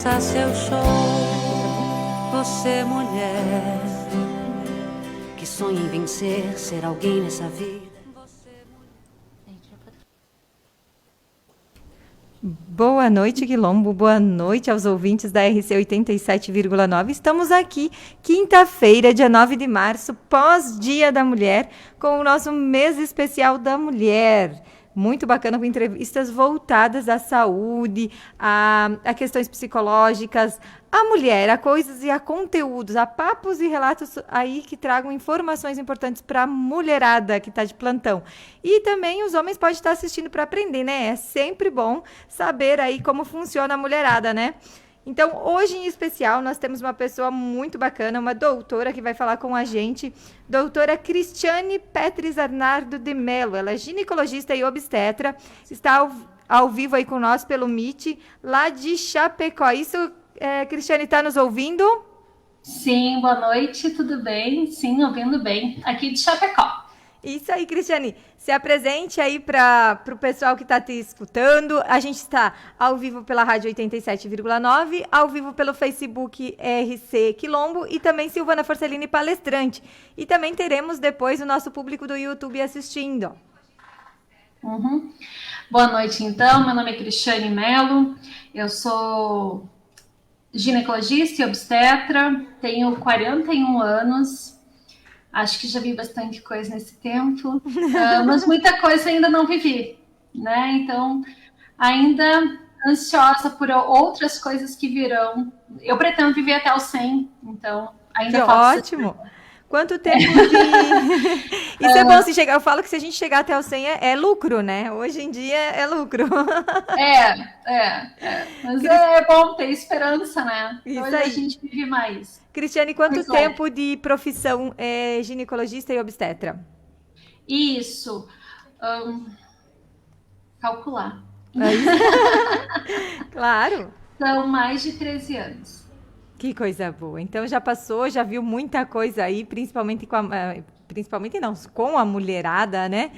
Seu show, você mulher que sonha em vencer, ser alguém nessa vida. Boa noite, Quilombo. Boa noite aos ouvintes da RC 87,9. Estamos aqui, quinta-feira, dia 9 de março, pós-Dia da Mulher, com o nosso mês especial da mulher. Muito bacana, com entrevistas voltadas à saúde, a questões psicológicas, a mulher, a coisas e a conteúdos, a papos e relatos aí que tragam informações importantes para a mulherada que está de plantão. E também os homens podem estar assistindo para aprender, né? É sempre bom saber aí como funciona a mulherada, né? Então, hoje em especial, nós temos uma pessoa muito bacana, uma doutora que vai falar com a gente, doutora Cristiane Petris Arnardo de Mello. Ela é ginecologista e obstetra, está ao vivo aí com nós pelo Meet, lá de Chapecó. Isso, Cristiane, está nos ouvindo? Sim, boa noite, tudo bem? Sim, ouvindo bem, aqui de Chapecó. Isso aí, Cristiane. Se apresente aí para o pessoal que está te escutando. A gente está ao vivo pela Rádio 87,9, ao vivo pelo Facebook RC Quilombo e também Silvana Forcellini Palestrante. E também teremos depois o nosso público do YouTube assistindo. Uhum. Boa noite, então. Meu nome é Cristiane Mello. Eu sou ginecologista e obstetra. Tenho 41 anos. Acho que já vi bastante coisa nesse tempo, mas muita coisa ainda não vivi, né? Então, ainda ansiosa por outras coisas que virão. Eu pretendo viver até os 100, então ainda falta. Que ótimo! Quanto tempo de... Isso é bom se chegar. Eu falo que se a gente chegar até os 100 é lucro, né? Hoje em dia é lucro. Mas é bom ter esperança, né? Isso hoje aí. A gente vive mais. Cristiane, quanto tempo de profissão é ginecologista e obstetra? Isso. Calcular. Claro. São mais de 13 anos. Que coisa boa. Então já passou, já viu muita coisa aí, principalmente com a mulherada, né?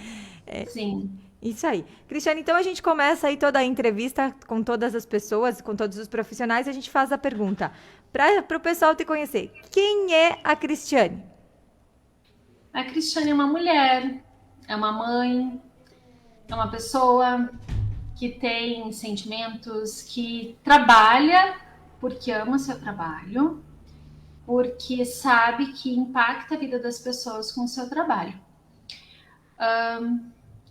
Sim. Isso aí. Cristiane, então a gente começa aí toda a entrevista com todas as pessoas, com todos os profissionais, a gente faz a pergunta. Para o pessoal te conhecer, quem é a Cristiane? A Cristiane é uma mulher, é uma mãe, é uma pessoa que tem sentimentos, que trabalha porque ama seu trabalho, porque sabe que impacta a vida das pessoas com o seu trabalho.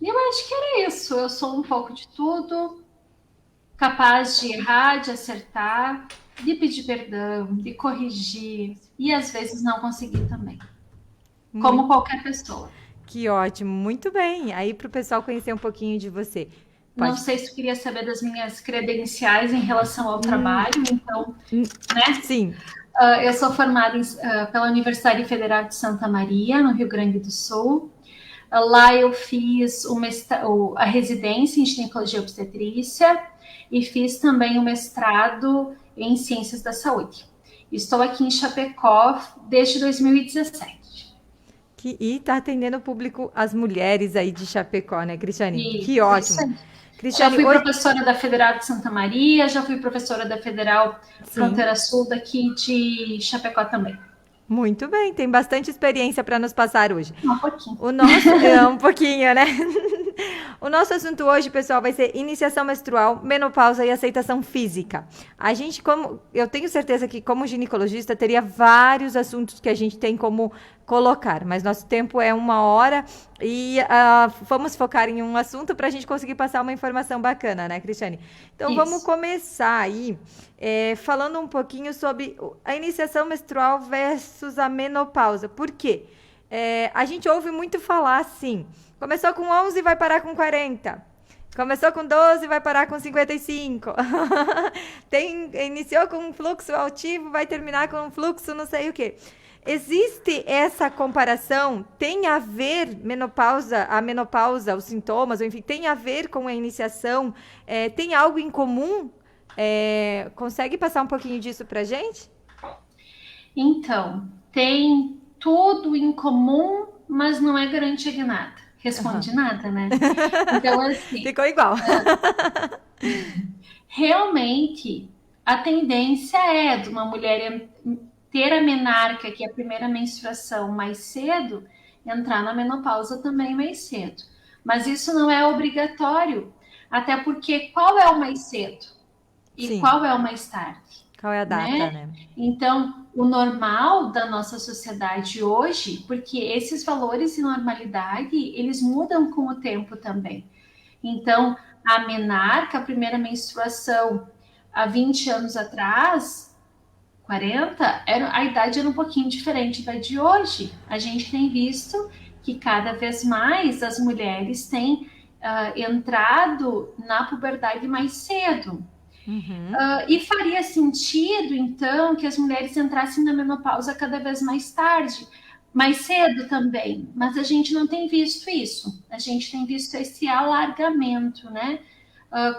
E eu acho que era isso. Eu sou um pouco de tudo, capaz de errar, de acertar, de pedir perdão, de corrigir e às vezes não conseguir também. Como qualquer pessoa. Que ótimo, muito bem. Aí para o pessoal conhecer um pouquinho de você. Não sei se queria saber das minhas credenciais em relação ao trabalho, então, né? Sim. Eu sou formada pela Universidade Federal de Santa Maria, no Rio Grande do Sul. Lá eu fiz a residência em ginecologia e obstetrícia e fiz também o mestrado em ciências da saúde. Estou aqui em Chapecó desde 2017. E está atendendo o público, as mulheres aí de Chapecó, né, Cristiane? Isso, que ótimo. Cristiane, já fui professora da Federal de Santa Maria, já fui professora da Federal Fronteira Sul daqui de Chapecó também. Muito bem, tem bastante experiência para nos passar hoje. Um pouquinho. Um pouquinho, né? O nosso assunto hoje, pessoal, vai ser iniciação menstrual, menopausa e aceitação física. A gente, eu tenho certeza que como ginecologista teria vários assuntos que a gente tem como colocar, mas nosso tempo é 1 hora e vamos focar em um assunto para a gente conseguir passar uma informação bacana, né, Cristiane? Então, vamos começar aí falando um pouquinho sobre a iniciação menstrual versus a menopausa. Por quê? A gente ouve muito falar assim, começou com 11 e vai parar com 40. Começou com 12 e vai parar com 55. Iniciou com um fluxo altivo, vai terminar com um fluxo não sei o quê. Existe essa comparação? Tem a ver a menopausa, os sintomas, enfim, tem a ver com a iniciação? Tem algo em comum? Consegue passar um pouquinho disso pra gente? Então, tem tudo em comum, mas não é garantia de nada. Responde nada, né? Então, assim... Ficou igual. Realmente, a tendência é de uma mulher ter a menarca, que é a primeira menstruação, mais cedo, entrar na menopausa também mais cedo. Mas isso não é obrigatório, até porque qual é o mais cedo e Sim. qual é o mais tarde? Qual é a data, né? Então, o normal da nossa sociedade hoje, porque esses valores de normalidade, eles mudam com o tempo também. Então, a menarca, a primeira menstruação, há 20 anos atrás, 40, a idade era um pouquinho diferente da de hoje. A gente tem visto que cada vez mais as mulheres têm entrado na puberdade mais cedo. E faria sentido, então, que as mulheres entrassem na menopausa cada vez mais tarde, mais cedo também, mas a gente não tem visto isso. A gente tem visto esse alargamento, né?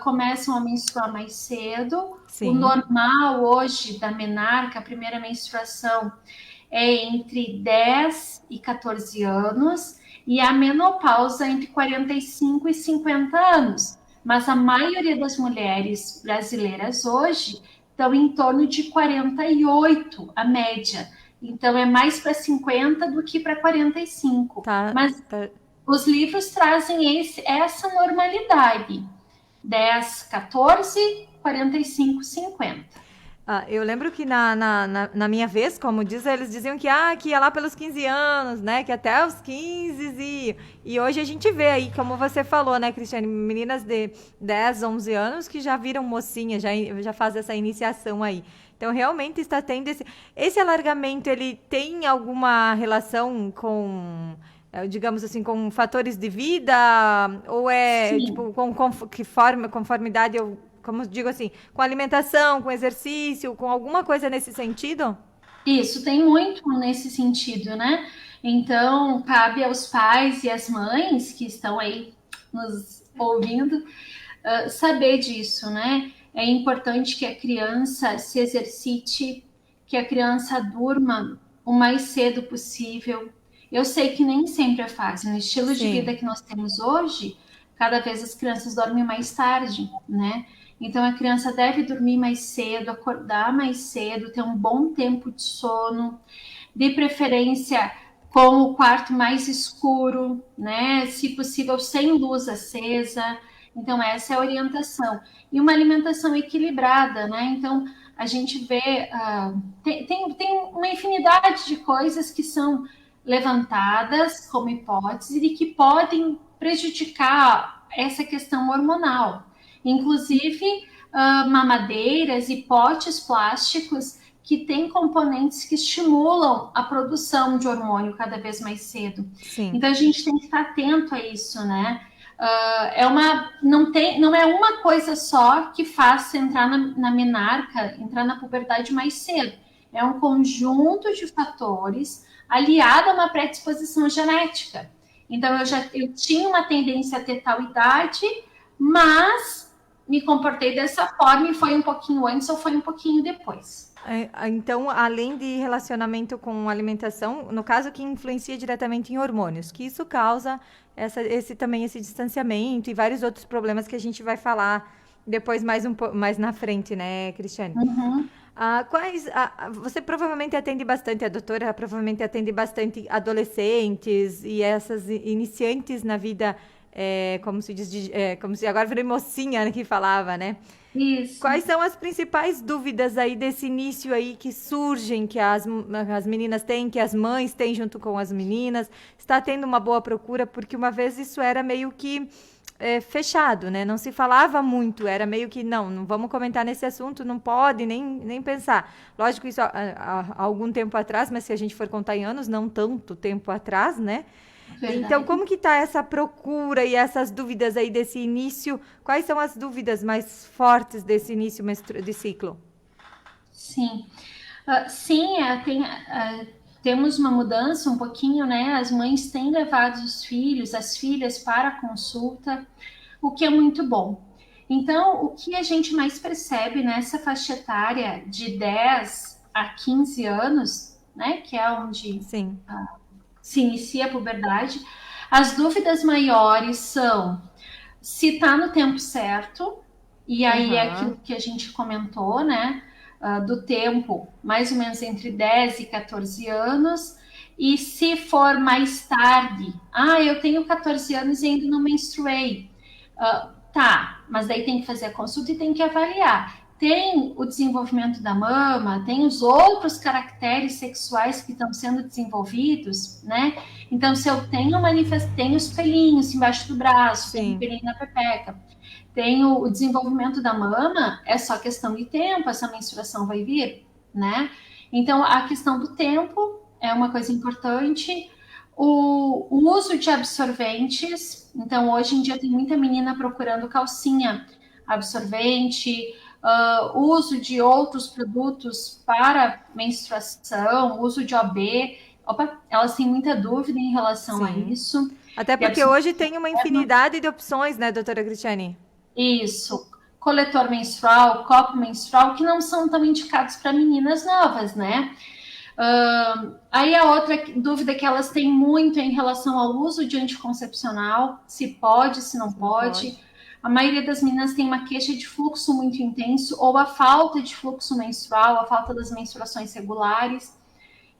Começam a menstruar mais cedo. Sim. O normal hoje da menarca, a primeira menstruação, é entre 10 e 14 anos, e a menopausa entre 45 e 50 anos. Mas a maioria das mulheres brasileiras hoje estão em torno de 48, a média. Então, é mais para 50 do que para 45. Mas os livros trazem essa normalidade. 10, 14, 45, 50. Eu lembro que na minha vez, como diz, eles diziam que ia lá pelos 15 anos, né? Que até os 15 e hoje a gente vê aí, como você falou, né, Cristiane? Meninas de 10, 11 anos que já viram mocinha, já faz essa iniciação aí. Então, realmente está tendo esse alargamento, ele tem alguma relação com, digamos assim, com fatores de vida? Ou é, Sim. tipo, conformidade, como digo assim, com alimentação, com exercício, com alguma coisa nesse sentido? Isso, tem muito nesse sentido, né? Então, cabe aos pais e às mães que estão aí nos ouvindo saber disso, né? É importante que a criança se exercite, que a criança durma o mais cedo possível. Eu sei que nem sempre é fácil. No estilo de vida que nós temos hoje, cada vez as crianças dormem mais tarde, né? Então, a criança deve dormir mais cedo, acordar mais cedo, ter um bom tempo de sono, de preferência com o quarto mais escuro, né? Se possível, sem luz acesa. Então, essa é a orientação. E uma alimentação equilibrada, né? Então, a gente vê... tem uma infinidade de coisas que são levantadas como hipótese e que podem prejudicar essa questão hormonal. Inclusive, mamadeiras e potes plásticos que têm componentes que estimulam a produção de hormônio cada vez mais cedo. Sim. Então, a gente tem que estar atento a isso, né? Não é uma coisa só que faz entrar na menarca, entrar na puberdade mais cedo. É um conjunto de fatores aliado a uma predisposição genética. Então, eu tinha uma tendência a ter tal idade, mas me comportei dessa forma e foi um pouquinho antes ou foi um pouquinho depois. Então, além de relacionamento com alimentação, no caso que influencia diretamente em hormônios, que isso causa esse distanciamento e vários outros problemas que a gente vai falar depois mais na frente, né, Cristiane? Uhum. Você provavelmente atende bastante, a doutora provavelmente atende bastante adolescentes e essas iniciantes na vida, como se diz, como se agora virei mocinha, né, que falava, né? Isso. Quais são as principais dúvidas aí desse início aí que surgem, que as meninas têm, que as mães têm junto com as meninas? Está tendo uma boa procura? Porque uma vez isso era meio que fechado, né? Não se falava muito, era meio que, não vamos comentar nesse assunto, não pode nem pensar. Lógico, isso há algum tempo atrás, mas se a gente for contar em anos, não tanto tempo atrás, né? Verdade. Então, como que está essa procura e essas dúvidas aí desse início? Quais são as dúvidas mais fortes desse início de ciclo? Sim, temos uma mudança um pouquinho, né? As mães têm levado os filhos, as filhas para a consulta, o que é muito bom. Então, o que a gente mais percebe nessa faixa etária de 10 a 15 anos, né? Que é onde se inicia a puberdade, as dúvidas maiores são se está no tempo certo E aí é aquilo que a gente comentou, né? Do tempo, mais ou menos entre 10 e 14 anos. E se for mais tarde, eu tenho 14 anos e ainda não menstruei. Tá, mas daí tem que fazer a consulta e tem que avaliar. Tem o desenvolvimento da mama, tem os outros caracteres sexuais que estão sendo desenvolvidos, né? Então, se eu tenho tenho os pelinhos embaixo do braço, tenho pelinho na pepeca, tenho o desenvolvimento da mama, é só questão de tempo, essa menstruação vai vir, né? Então, a questão do tempo é uma coisa importante. O uso de absorventes, então hoje em dia tem muita menina procurando calcinha absorvente, uso de outros produtos para menstruação, uso de OB. Elas têm muita dúvida em relação a isso. Até porque hoje tem uma infinidade de opções, né, doutora Cristiane? Isso. Coletor menstrual, copo menstrual, que não são tão indicados para meninas novas, né? Aí a outra dúvida que elas têm muito é em relação ao uso de anticoncepcional, se pode, se não pode. A maioria das meninas tem uma queixa de fluxo muito intenso ou a falta de fluxo menstrual, a falta das menstruações regulares.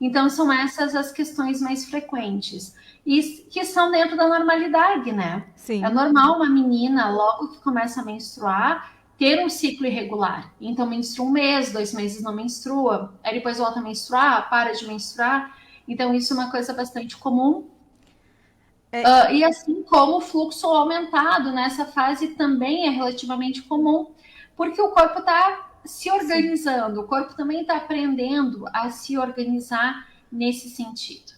Então, são essas as questões mais frequentes. E que são dentro da normalidade, né? Sim. É normal uma menina, logo que começa a menstruar, ter um ciclo irregular. Então, menstrua 1 mês, 2 meses não menstrua, aí depois volta a menstruar, para de menstruar. Então, isso é uma coisa bastante comum. E assim como o fluxo aumentado nessa fase também é relativamente comum, porque o corpo está se organizando, o corpo também está aprendendo a se organizar nesse sentido.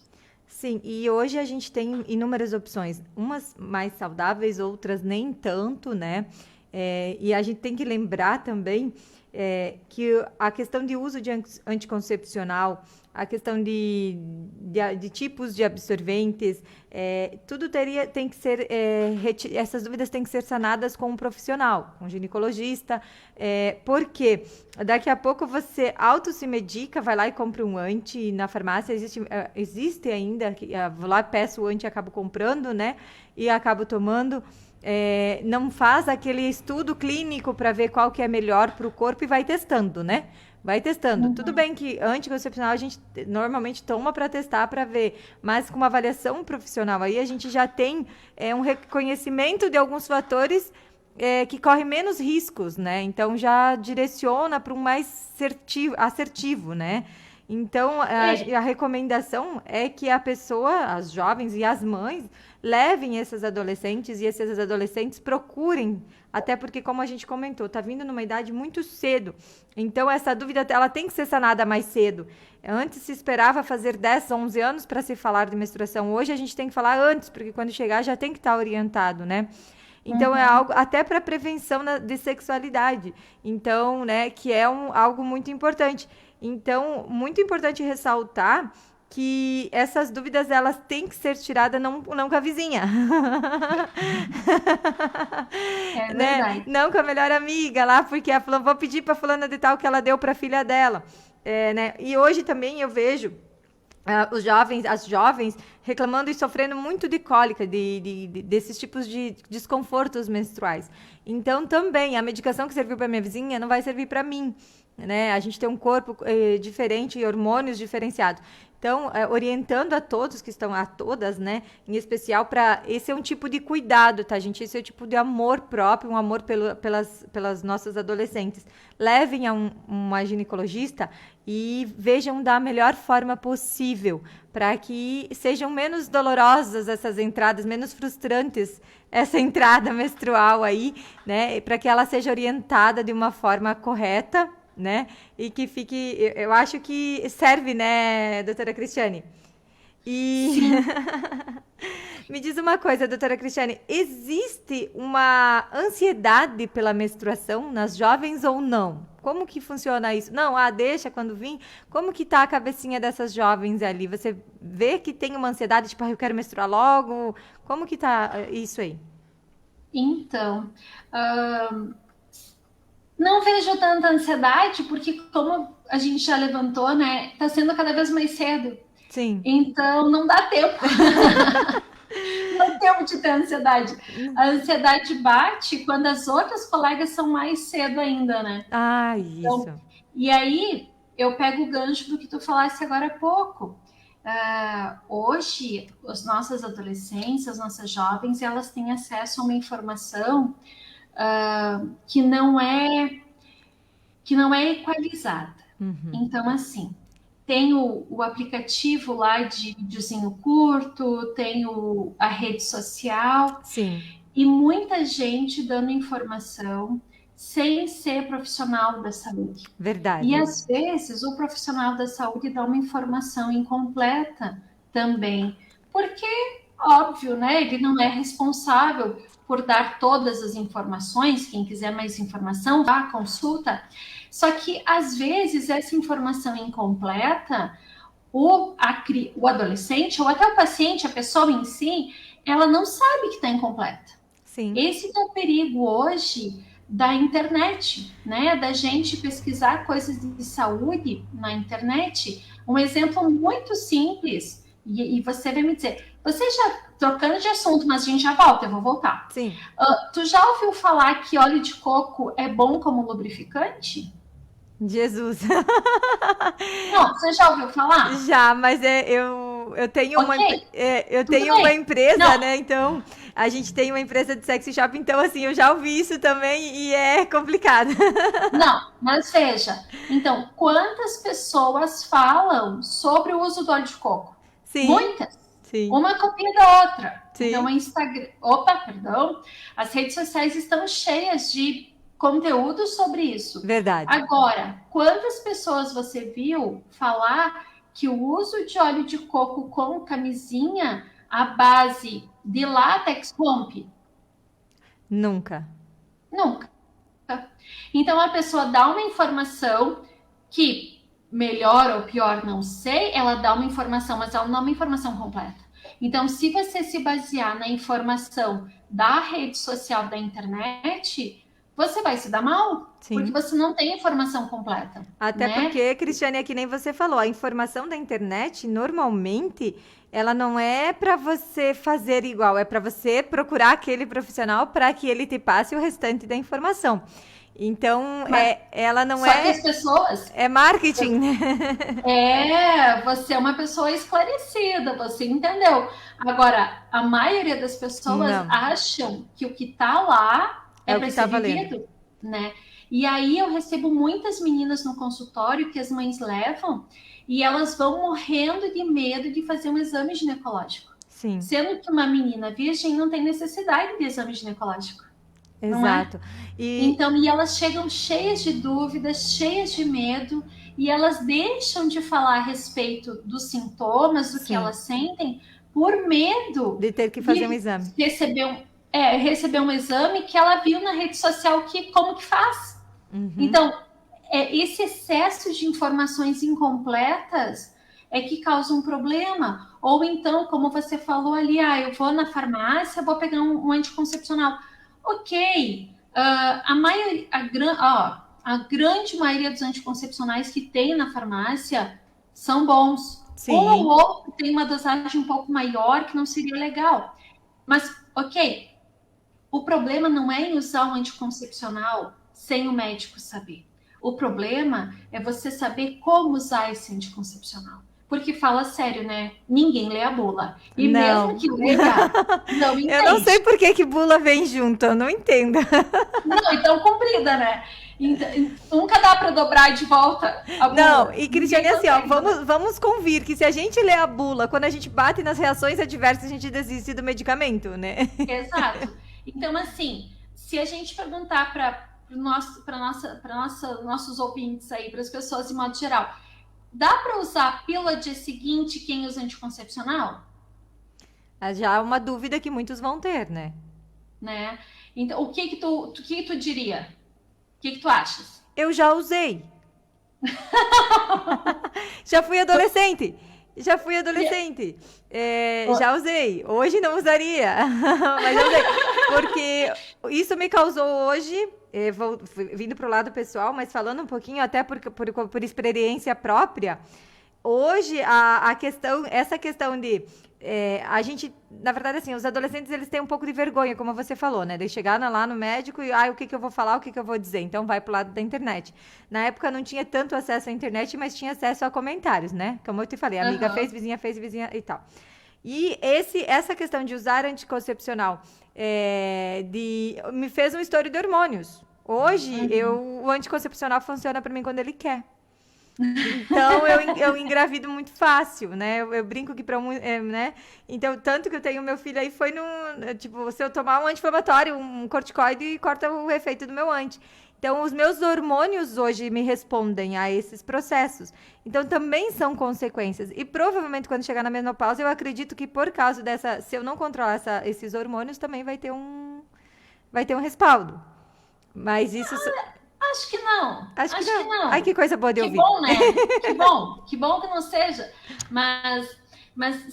Sim, e hoje a gente tem inúmeras opções, umas mais saudáveis, outras nem tanto, né? E a gente tem que lembrar também que a questão de uso de anticoncepcional, a questão de tipos de absorventes, tudo tem que ser, essas dúvidas têm que ser sanadas com um profissional, com um ginecologista, porque daqui a pouco você se medica, vai lá e compra um anti na farmácia, existe ainda, vou lá, peço o anti, acabo comprando, né, e acabo tomando. Não faz aquele estudo clínico para ver qual que é melhor para o corpo e vai testando, né? Vai testando. Tudo bem que anticoncepcional a gente normalmente toma para testar, para ver, mas com uma avaliação profissional aí a gente já tem um reconhecimento de alguns fatores que correm menos riscos, né? Então já direciona para um mais assertivo, né? Então, a recomendação é que a pessoa, as jovens e as mães, levem esses adolescentes e esses adolescentes procurem, até porque, como a gente comentou, está vindo numa idade muito cedo. Então, essa dúvida ela tem que ser sanada mais cedo. Antes se esperava fazer 10, 11 anos para se falar de menstruação. Hoje a gente tem que falar antes, porque quando chegar já tem que estar orientado, né? Então, é algo até para prevenção de sexualidade. Então, né, que é algo muito importante. Então, muito importante ressaltar que essas dúvidas, elas têm que ser tiradas não com a vizinha. Né? Não com a melhor amiga lá, porque vou pedir para fulana de tal que ela deu para a filha dela. Né? E hoje também eu vejo as jovens reclamando e sofrendo muito de cólica, desses tipos de desconfortos menstruais. Então, também, a medicação que serviu para minha vizinha não vai servir para mim, né? A gente tem um corpo diferente e hormônios diferenciados. Então, orientando a todos que estão, a todas, né? Em especial para... Esse é um tipo de cuidado, tá, gente? Esse é o tipo de amor próprio, um amor pelas nossas adolescentes. Levem a uma ginecologista e vejam da melhor forma possível, para que sejam menos dolorosas essas entradas, menos frustrantes essa entrada menstrual aí, né? Para que ela seja orientada de uma forma correta, né? E que fique, eu acho que serve, né, doutora Cristiane? E me diz uma coisa, doutora Cristiane, existe uma ansiedade pela menstruação nas jovens ou não? Como que funciona isso? Não, deixa quando vir. Como que tá a cabecinha dessas jovens ali? Você vê que tem uma ansiedade, tipo, eu quero menstruar logo? Como que tá isso aí? Então, não vejo tanta ansiedade, porque como a gente já levantou, né, tá sendo cada vez mais cedo. Sim. Então, não dá tempo. Não temos de ter ansiedade. A ansiedade bate quando as outras colegas são mais cedo ainda, né? Ah, Então, isso. e aí eu pego o gancho do que tu falasse agora há pouco. Hoje, as nossas adolescentes, as nossas jovens, elas têm acesso a uma informação que não é equalizada. Então, assim, tem o aplicativo lá de videozinho curto, tem a rede social, Sim, e muita gente dando informação sem ser profissional da saúde. E verdade. às vezes o profissional da saúde dá uma informação incompleta também, porque, óbvio, né, ele não é responsável por dar todas as informações. Quem quiser mais informação, vá, consulta. Só que às vezes essa informação incompleta, o adolescente ou até o paciente, a pessoa em si, ela não sabe que está incompleta. Sim. Esse é o perigo hoje da internet, né? Da gente pesquisar coisas de saúde na internet. Um exemplo muito simples, e você vai me dizer, você já, trocando de assunto, mas a gente já volta, eu vou voltar. Sim. Tu já ouviu falar que óleo de coco é bom como lubrificante? Jesus. Não, você já ouviu falar? Já, mas eu tenho Ok, eu tudo tenho uma bem. empresa, Não, né? Então, a gente tem uma empresa de sexy shop, então assim, eu já ouvi isso também e é complicado. não, mas veja. Então, quantas pessoas falam sobre o uso do óleo de coco? Sim, Muitas. sim, Uma copia da outra. Então, sim. as redes sociais estão cheias de conteúdo sobre isso. Verdade. Agora, quantas pessoas você viu falar que o uso de óleo de coco com camisinha à base de látex rompe? Nunca. Nunca. Então, a pessoa dá uma informação que, melhor ou pior, não sei, ela dá uma informação, mas ela não é uma informação completa. Então, se você se basear na informação da rede social da internet, você vai se dar mal, porque Sim. você não tem informação completa, Até né? porque, Cristiane, é que nem você falou, a informação da internet, normalmente, ela não é para você fazer igual, é para você procurar aquele profissional para que ele te passe o restante da informação. Então, Mas ela não só que as é, pessoas, é marketing, né? você é uma pessoa esclarecida, você entendeu. Agora, a maioria das pessoas Não, acham que o que está lá é é o que para tá ser valendo. vivido, né? E aí eu recebo muitas meninas no consultório que as mães levam e elas vão morrendo de medo de fazer um exame ginecológico. Sim, Sendo que uma menina virgem não tem necessidade de exame ginecológico, não é? exato. E Então, e elas chegam cheias de dúvidas, cheias de medo, e elas deixam de falar a respeito dos sintomas, do que sim, elas sentem, por medo de ter que fazer um de exame. receber um exame que ela viu na rede social que como que faz. Uhum. Então, esse excesso de informações incompletas é que causa um problema. Ou então, como você falou ali, eu vou na farmácia, vou pegar um anticoncepcional. Ok, a grande maioria dos anticoncepcionais que tem na farmácia são bons. Um ou Sim, outro tem uma dosagem um pouco maior que não seria legal. Mas, ok, o problema não é em usar um anticoncepcional sem o médico saber. O problema é você saber como usar esse anticoncepcional. Porque fala sério, né? Ninguém lê a bula. E mesmo não. que leia, não Eu não sei entende. por que que bula vem junto, eu não entendo. Não, então comprida, né? Então, nunca dá para dobrar de volta a Não, bula. e Ninguém Cristiane, assim, ó, consegue dobrar. vamos convir que se a gente lê a bula, quando a gente bate nas reações adversas, a gente desiste do medicamento, né? Exato. Então, assim, se a gente perguntar para nossos ouvintes aí, para as pessoas de modo geral, dá para usar a pílula dia seguinte quem usa anticoncepcional? Já é uma dúvida que muitos vão ter, né? Né? Então, o que tu diria? O que tu achas? Eu já usei. Já fui adolescente. Já fui adolescente. Já usei. Hoje não usaria. Mas eu usei. Porque isso me causou hoje, vindo para o lado pessoal, mas falando um pouquinho até por experiência própria, hoje, essa questão de a gente, na verdade, assim, os adolescentes, eles têm um pouco de vergonha, como você falou, né? De chegar lá no médico e, o que que eu vou falar, o que que eu vou dizer? Então, vai pro lado da internet. Na época, não tinha tanto acesso à internet, mas tinha acesso a comentários, né? Como eu te falei, a amiga fez, vizinha e tal. E essa questão de usar anticoncepcional me fez um estouro de hormônios. Hoje, o anticoncepcional funciona para mim quando ele quer. Então, eu engravido muito fácil, né? Eu brinco que né? Então, tanto que eu tenho meu filho aí foi tipo, se eu tomar um anti-inflamatório, um corticoide, corta o efeito do meu anti. Então, os meus hormônios hoje me respondem a esses processos. Então, também são consequências. E provavelmente, quando chegar na menopausa, eu acredito que por causa se eu não controlar esses hormônios, também vai ter um respaldo. Mas isso... Acho que não. Acho que não. Ai, que coisa boa de ouvir. Que bom, né? Que bom que não seja. Mas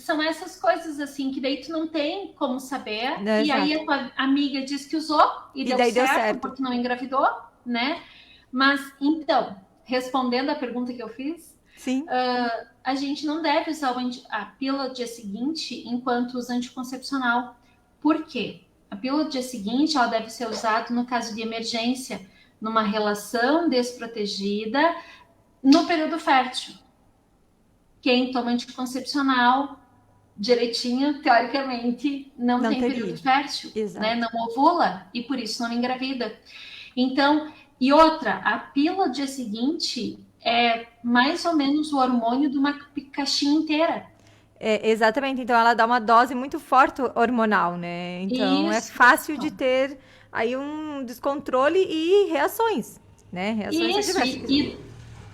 são essas coisas assim que daí tu não tem como saber. E aí a tua amiga diz que usou e deu certo porque não engravidou, né? Mas então, respondendo a pergunta que eu fiz, sim. A gente não deve usar a pílula do dia seguinte enquanto usa anticoncepcional. Por quê? A pílula do dia seguinte ela deve ser usada no caso de emergência, numa relação desprotegida, no período fértil. Quem toma anticoncepcional direitinho, teoricamente, não tem período fértil, né? Não ovula e por isso não engravida. Então, e outra, a pílula do dia seguinte é mais ou menos o hormônio de uma caixinha inteira. Exatamente, então ela dá uma dose muito forte hormonal, né? Então é fácil de ter aí um descontrole e reações, né? Reações adversas.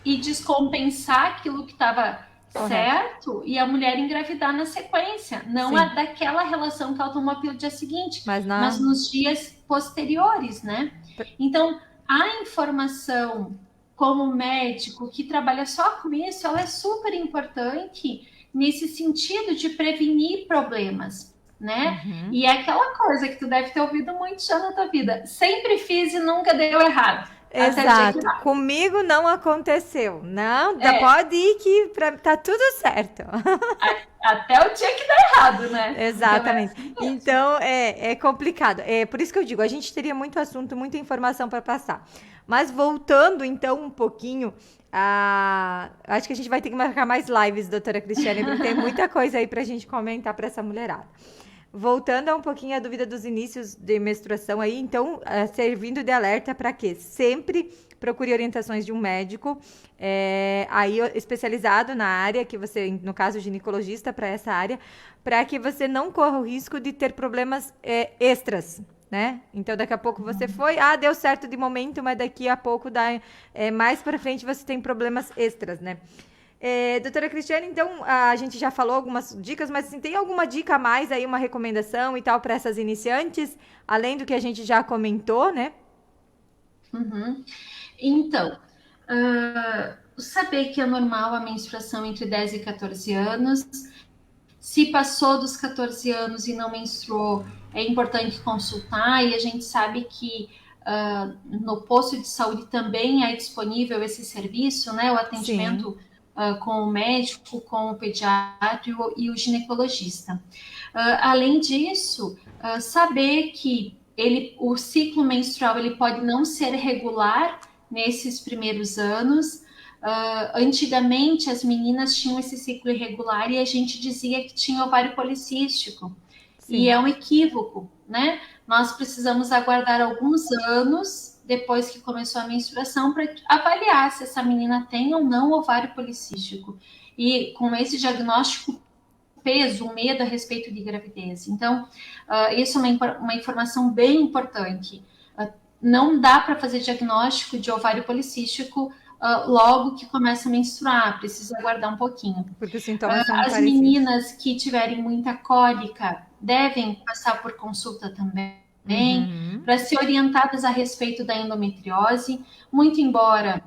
E descompensar aquilo que estava certo e a mulher engravidar na sequência, não a daquela relação que ela tomou a pílula no dia seguinte, mas nos dias posteriores, né? Então, a informação como médico que trabalha só com isso, ela é super importante nesse sentido de prevenir problemas, né? E é aquela coisa que tu deve ter ouvido muito já na tua vida. Sempre fiz e nunca deu errado. Exato. Comigo não aconteceu. Não, pode ir que tá tudo certo. Até o dia que dá errado, né? Exatamente. Então, é complicado. É por isso que eu digo, a gente teria muito assunto, muita informação para passar. Mas voltando, então, um pouquinho, acho que a gente vai ter que marcar mais lives, doutora Cristiane, porque tem muita coisa aí pra gente comentar para essa mulherada. Voltando um pouquinho à dúvida dos inícios de menstruação aí, então, servindo de alerta para quê? Sempre procure orientações de um médico aí especializado na área, que você, no caso, ginecologista para essa área, para que você não corra o risco de ter problemas extras, né? Então, daqui a pouco você deu certo de momento, mas daqui a pouco, mais para frente, você tem problemas extras, né? Doutora Cristiane, então, a gente já falou algumas dicas, mas assim, tem alguma dica a mais aí, uma recomendação e tal para essas iniciantes, além do que a gente já comentou, né? Então, saber que é normal a menstruação entre 10 e 14 anos. Se passou dos 14 anos e não menstruou, é importante consultar, e a gente sabe que no posto de saúde também é disponível esse serviço, né? O atendimento com o médico, com o pediatra e o ginecologista. Além disso, saber que o ciclo menstrual ele pode não ser regular nesses primeiros anos. Antigamente, as meninas tinham esse ciclo irregular e a gente dizia que tinha ovário policístico. E é um equívoco, né? Nós precisamos aguardar alguns anos depois que começou a menstruação para avaliar se essa menina tem ou não ovário policístico. E com esse diagnóstico, peso, medo a respeito de gravidez. Então, isso é uma informação bem importante. Não dá para fazer diagnóstico de ovário policístico logo que começa a menstruar, precisa aguardar um pouquinho. Porque os sintomas são as meninas que tiverem muita cólica devem passar por consulta também, para ser orientadas a respeito da endometriose, muito embora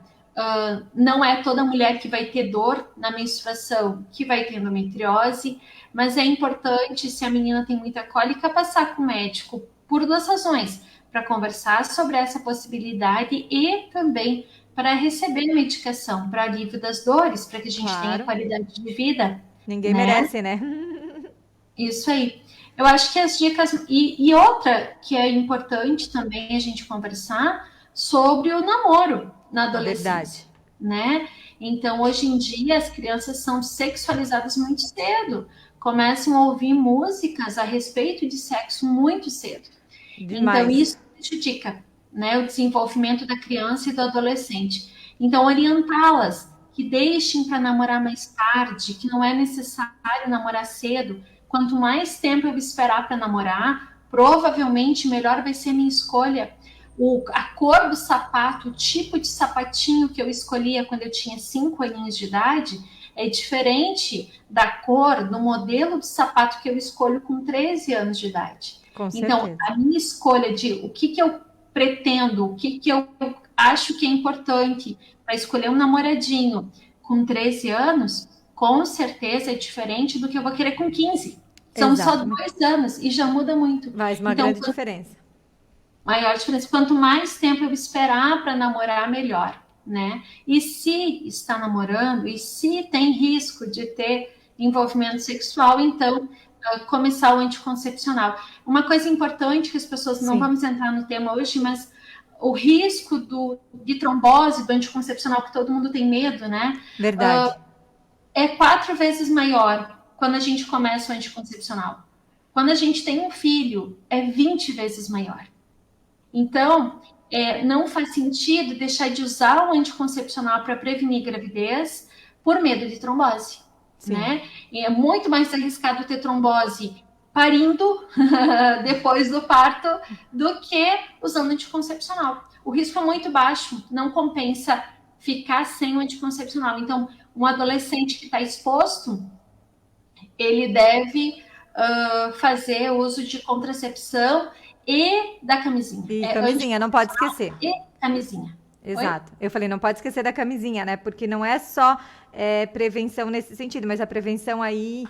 não é toda mulher que vai ter dor na menstruação que vai ter endometriose, mas é importante, se a menina tem muita cólica, passar com o médico por duas razões, para conversar sobre essa possibilidade e também para receber medicação, para alívio das dores, para que a gente tenha Claro. qualidade de vida, Ninguém né? merece, né? Isso aí. Eu acho que as dicas. E outra que é importante também a gente conversar sobre o namoro na adolescência, Verdade. né? Então, hoje em dia, as crianças são sexualizadas muito cedo, começam a ouvir músicas a respeito de sexo muito cedo. Então, Demais. isso prejudica, né, o desenvolvimento da criança e do adolescente. Então, orientá-las que deixem para namorar mais tarde, que não é necessário namorar cedo. Quanto mais tempo eu esperar para namorar, provavelmente melhor vai ser minha escolha. A cor do sapato, o tipo de sapatinho que eu escolhia quando eu tinha 5 aninhos de idade é diferente da cor, do modelo de sapato que eu escolho com 13 anos de idade. Com Então, certeza. a minha escolha de o que eu pretendo, o que eu acho que é importante para escolher um namoradinho com 13 anos, com certeza é diferente do que eu vou querer com 15. São só Exato. 2 anos e já muda muito. Faz uma Então, grande diferença. maior diferença. Quanto mais tempo eu esperar para namorar, melhor, né? E se está namorando, e se tem risco de ter envolvimento sexual, então começar o anticoncepcional. Uma coisa importante que as pessoas, não Sim. vamos entrar no tema hoje, mas o risco de trombose do anticoncepcional, que todo mundo tem medo, né? Verdade. É 4 vezes maior quando a gente começa o anticoncepcional. Quando a gente tem um filho, é 20 vezes maior. Então, não faz sentido deixar de usar o anticoncepcional para prevenir gravidez por medo de trombose, Sim. né? E é muito mais arriscado ter trombose parindo depois do parto do que usando anticoncepcional. O risco é muito baixo, não compensa ficar sem o anticoncepcional. Então, um adolescente que está exposto, ele deve fazer uso de contracepção e da camisinha. E camisinha, não pode esquecer. E camisinha. Exato. Eu falei, não pode esquecer da camisinha, né? Porque não é só prevenção nesse sentido, mas a prevenção aí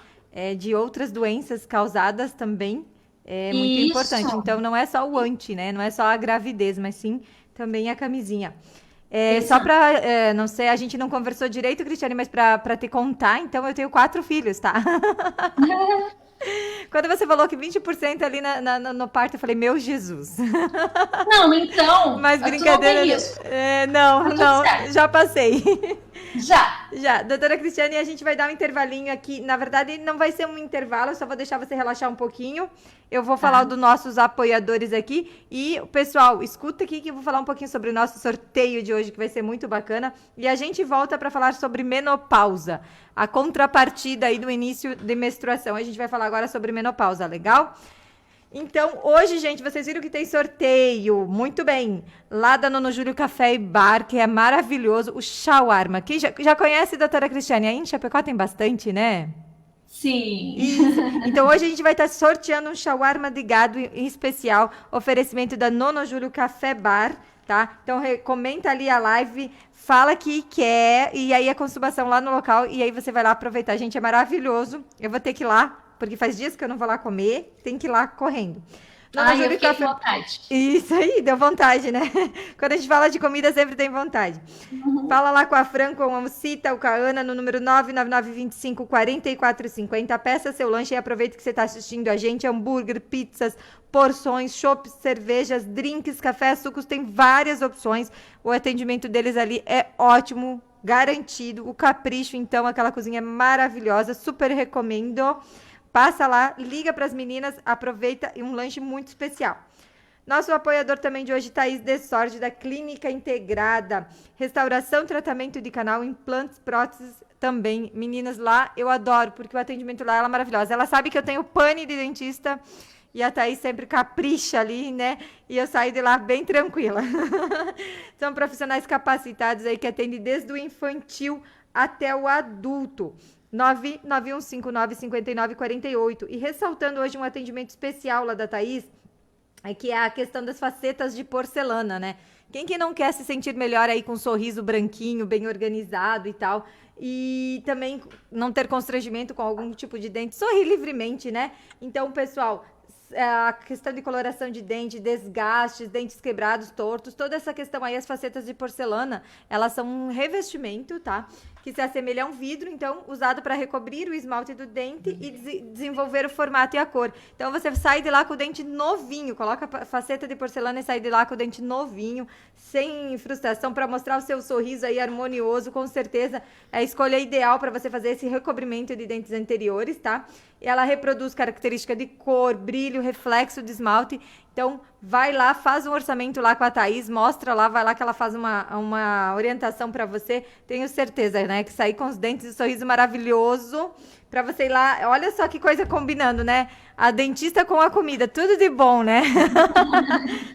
de outras doenças causadas também é muito Isso. importante. Então, não é só o anti, né? Não é só a gravidez, mas sim também a camisinha. Só para, não sei, a gente não conversou direito, Cristiane, mas para te contar, então eu tenho 4 filhos, tá? Quando você falou que 20% ali no parto, eu falei, meu Jesus. Não, então. Mas brincadeira. Tu não tem isso. Não, Tá não, certo. já passei. Já. Doutora Cristiane, a gente vai dar um intervalinho aqui. Na verdade, não vai ser um intervalo, eu só vou deixar você relaxar um pouquinho. Eu vou falar dos nossos apoiadores aqui. E, pessoal, escuta aqui que eu vou falar um pouquinho sobre o nosso sorteio de hoje, que vai ser muito bacana. E a gente volta para falar sobre menopausa, a contrapartida aí do início de menstruação. A gente vai falar agora sobre menopausa, legal? Então, hoje, gente, vocês viram que tem sorteio. Muito bem. Lá da Nono Júlio Café e Bar, que é maravilhoso. O shawarma. Quem já conhece, doutora Cristiane? Aí em Chapecó tem bastante, né? Sim. Isso. Então, hoje a gente vai estar sorteando um shawarma de gado em especial. Oferecimento da Nono Júlio Café Bar, tá? Então, comenta ali a live, fala que quer. E aí a consumação lá no local. E aí você vai lá aproveitar. Gente, é maravilhoso. Eu vou ter que ir lá, porque faz dias que eu não vou lá comer, tem que ir lá correndo. Eu fiquei com vontade. Isso aí, deu vontade, né? Quando a gente fala de comida, sempre tem vontade. Fala lá com a Fran, com a Cita, o Caana, no número 999254450. Peça seu lanche e aproveita que você está assistindo a gente. Hambúrguer, pizzas, porções, chopps, cervejas, drinks, café, sucos, tem várias opções. O atendimento deles ali é ótimo, garantido. O capricho, então, aquela cozinha é maravilhosa, super recomendo. Passa lá, liga para as meninas, aproveita e um lanche muito especial. Nosso apoiador também de hoje, Thaís Dessorge, da Clínica Integrada. Restauração, tratamento de canal, implantes, próteses também. Meninas, lá eu adoro, porque o atendimento lá é maravilhoso. Ela sabe que eu tenho pane de dentista e a Thaís sempre capricha ali, né? E eu saio de lá bem tranquila. São profissionais capacitados aí que atendem desde o infantil até o adulto. 991595948. E ressaltando hoje um atendimento especial lá da Thaís, que é a questão das facetas de porcelana, né? Quem que não quer se sentir melhor aí com um sorriso branquinho, bem organizado e tal, e também não ter constrangimento com algum tipo de dente, sorrir livremente, né? Então, pessoal, a questão de coloração de dente, desgastes, dentes quebrados, tortos, toda essa questão aí, as facetas de porcelana, elas são um revestimento, tá? Que se assemelha a um vidro, então, usado para recobrir o esmalte do dente e desenvolver o formato e a cor. Então, você sai de lá com o dente novinho, coloca a faceta de porcelana e sai de lá com o dente novinho, sem frustração, para mostrar o seu sorriso aí harmonioso. Com certeza, é a escolha ideal para você fazer esse recobrimento de dentes anteriores, tá? E ela reproduz característica de cor, brilho, reflexo de esmalte. Então, vai lá, faz um orçamento lá com a Thaís, mostra lá, vai lá que ela faz uma orientação para você. Tenho certeza, né, que sair com os dentes e o sorriso maravilhoso para você ir lá. Olha só que coisa combinando, né? A dentista com a comida, tudo de bom, né?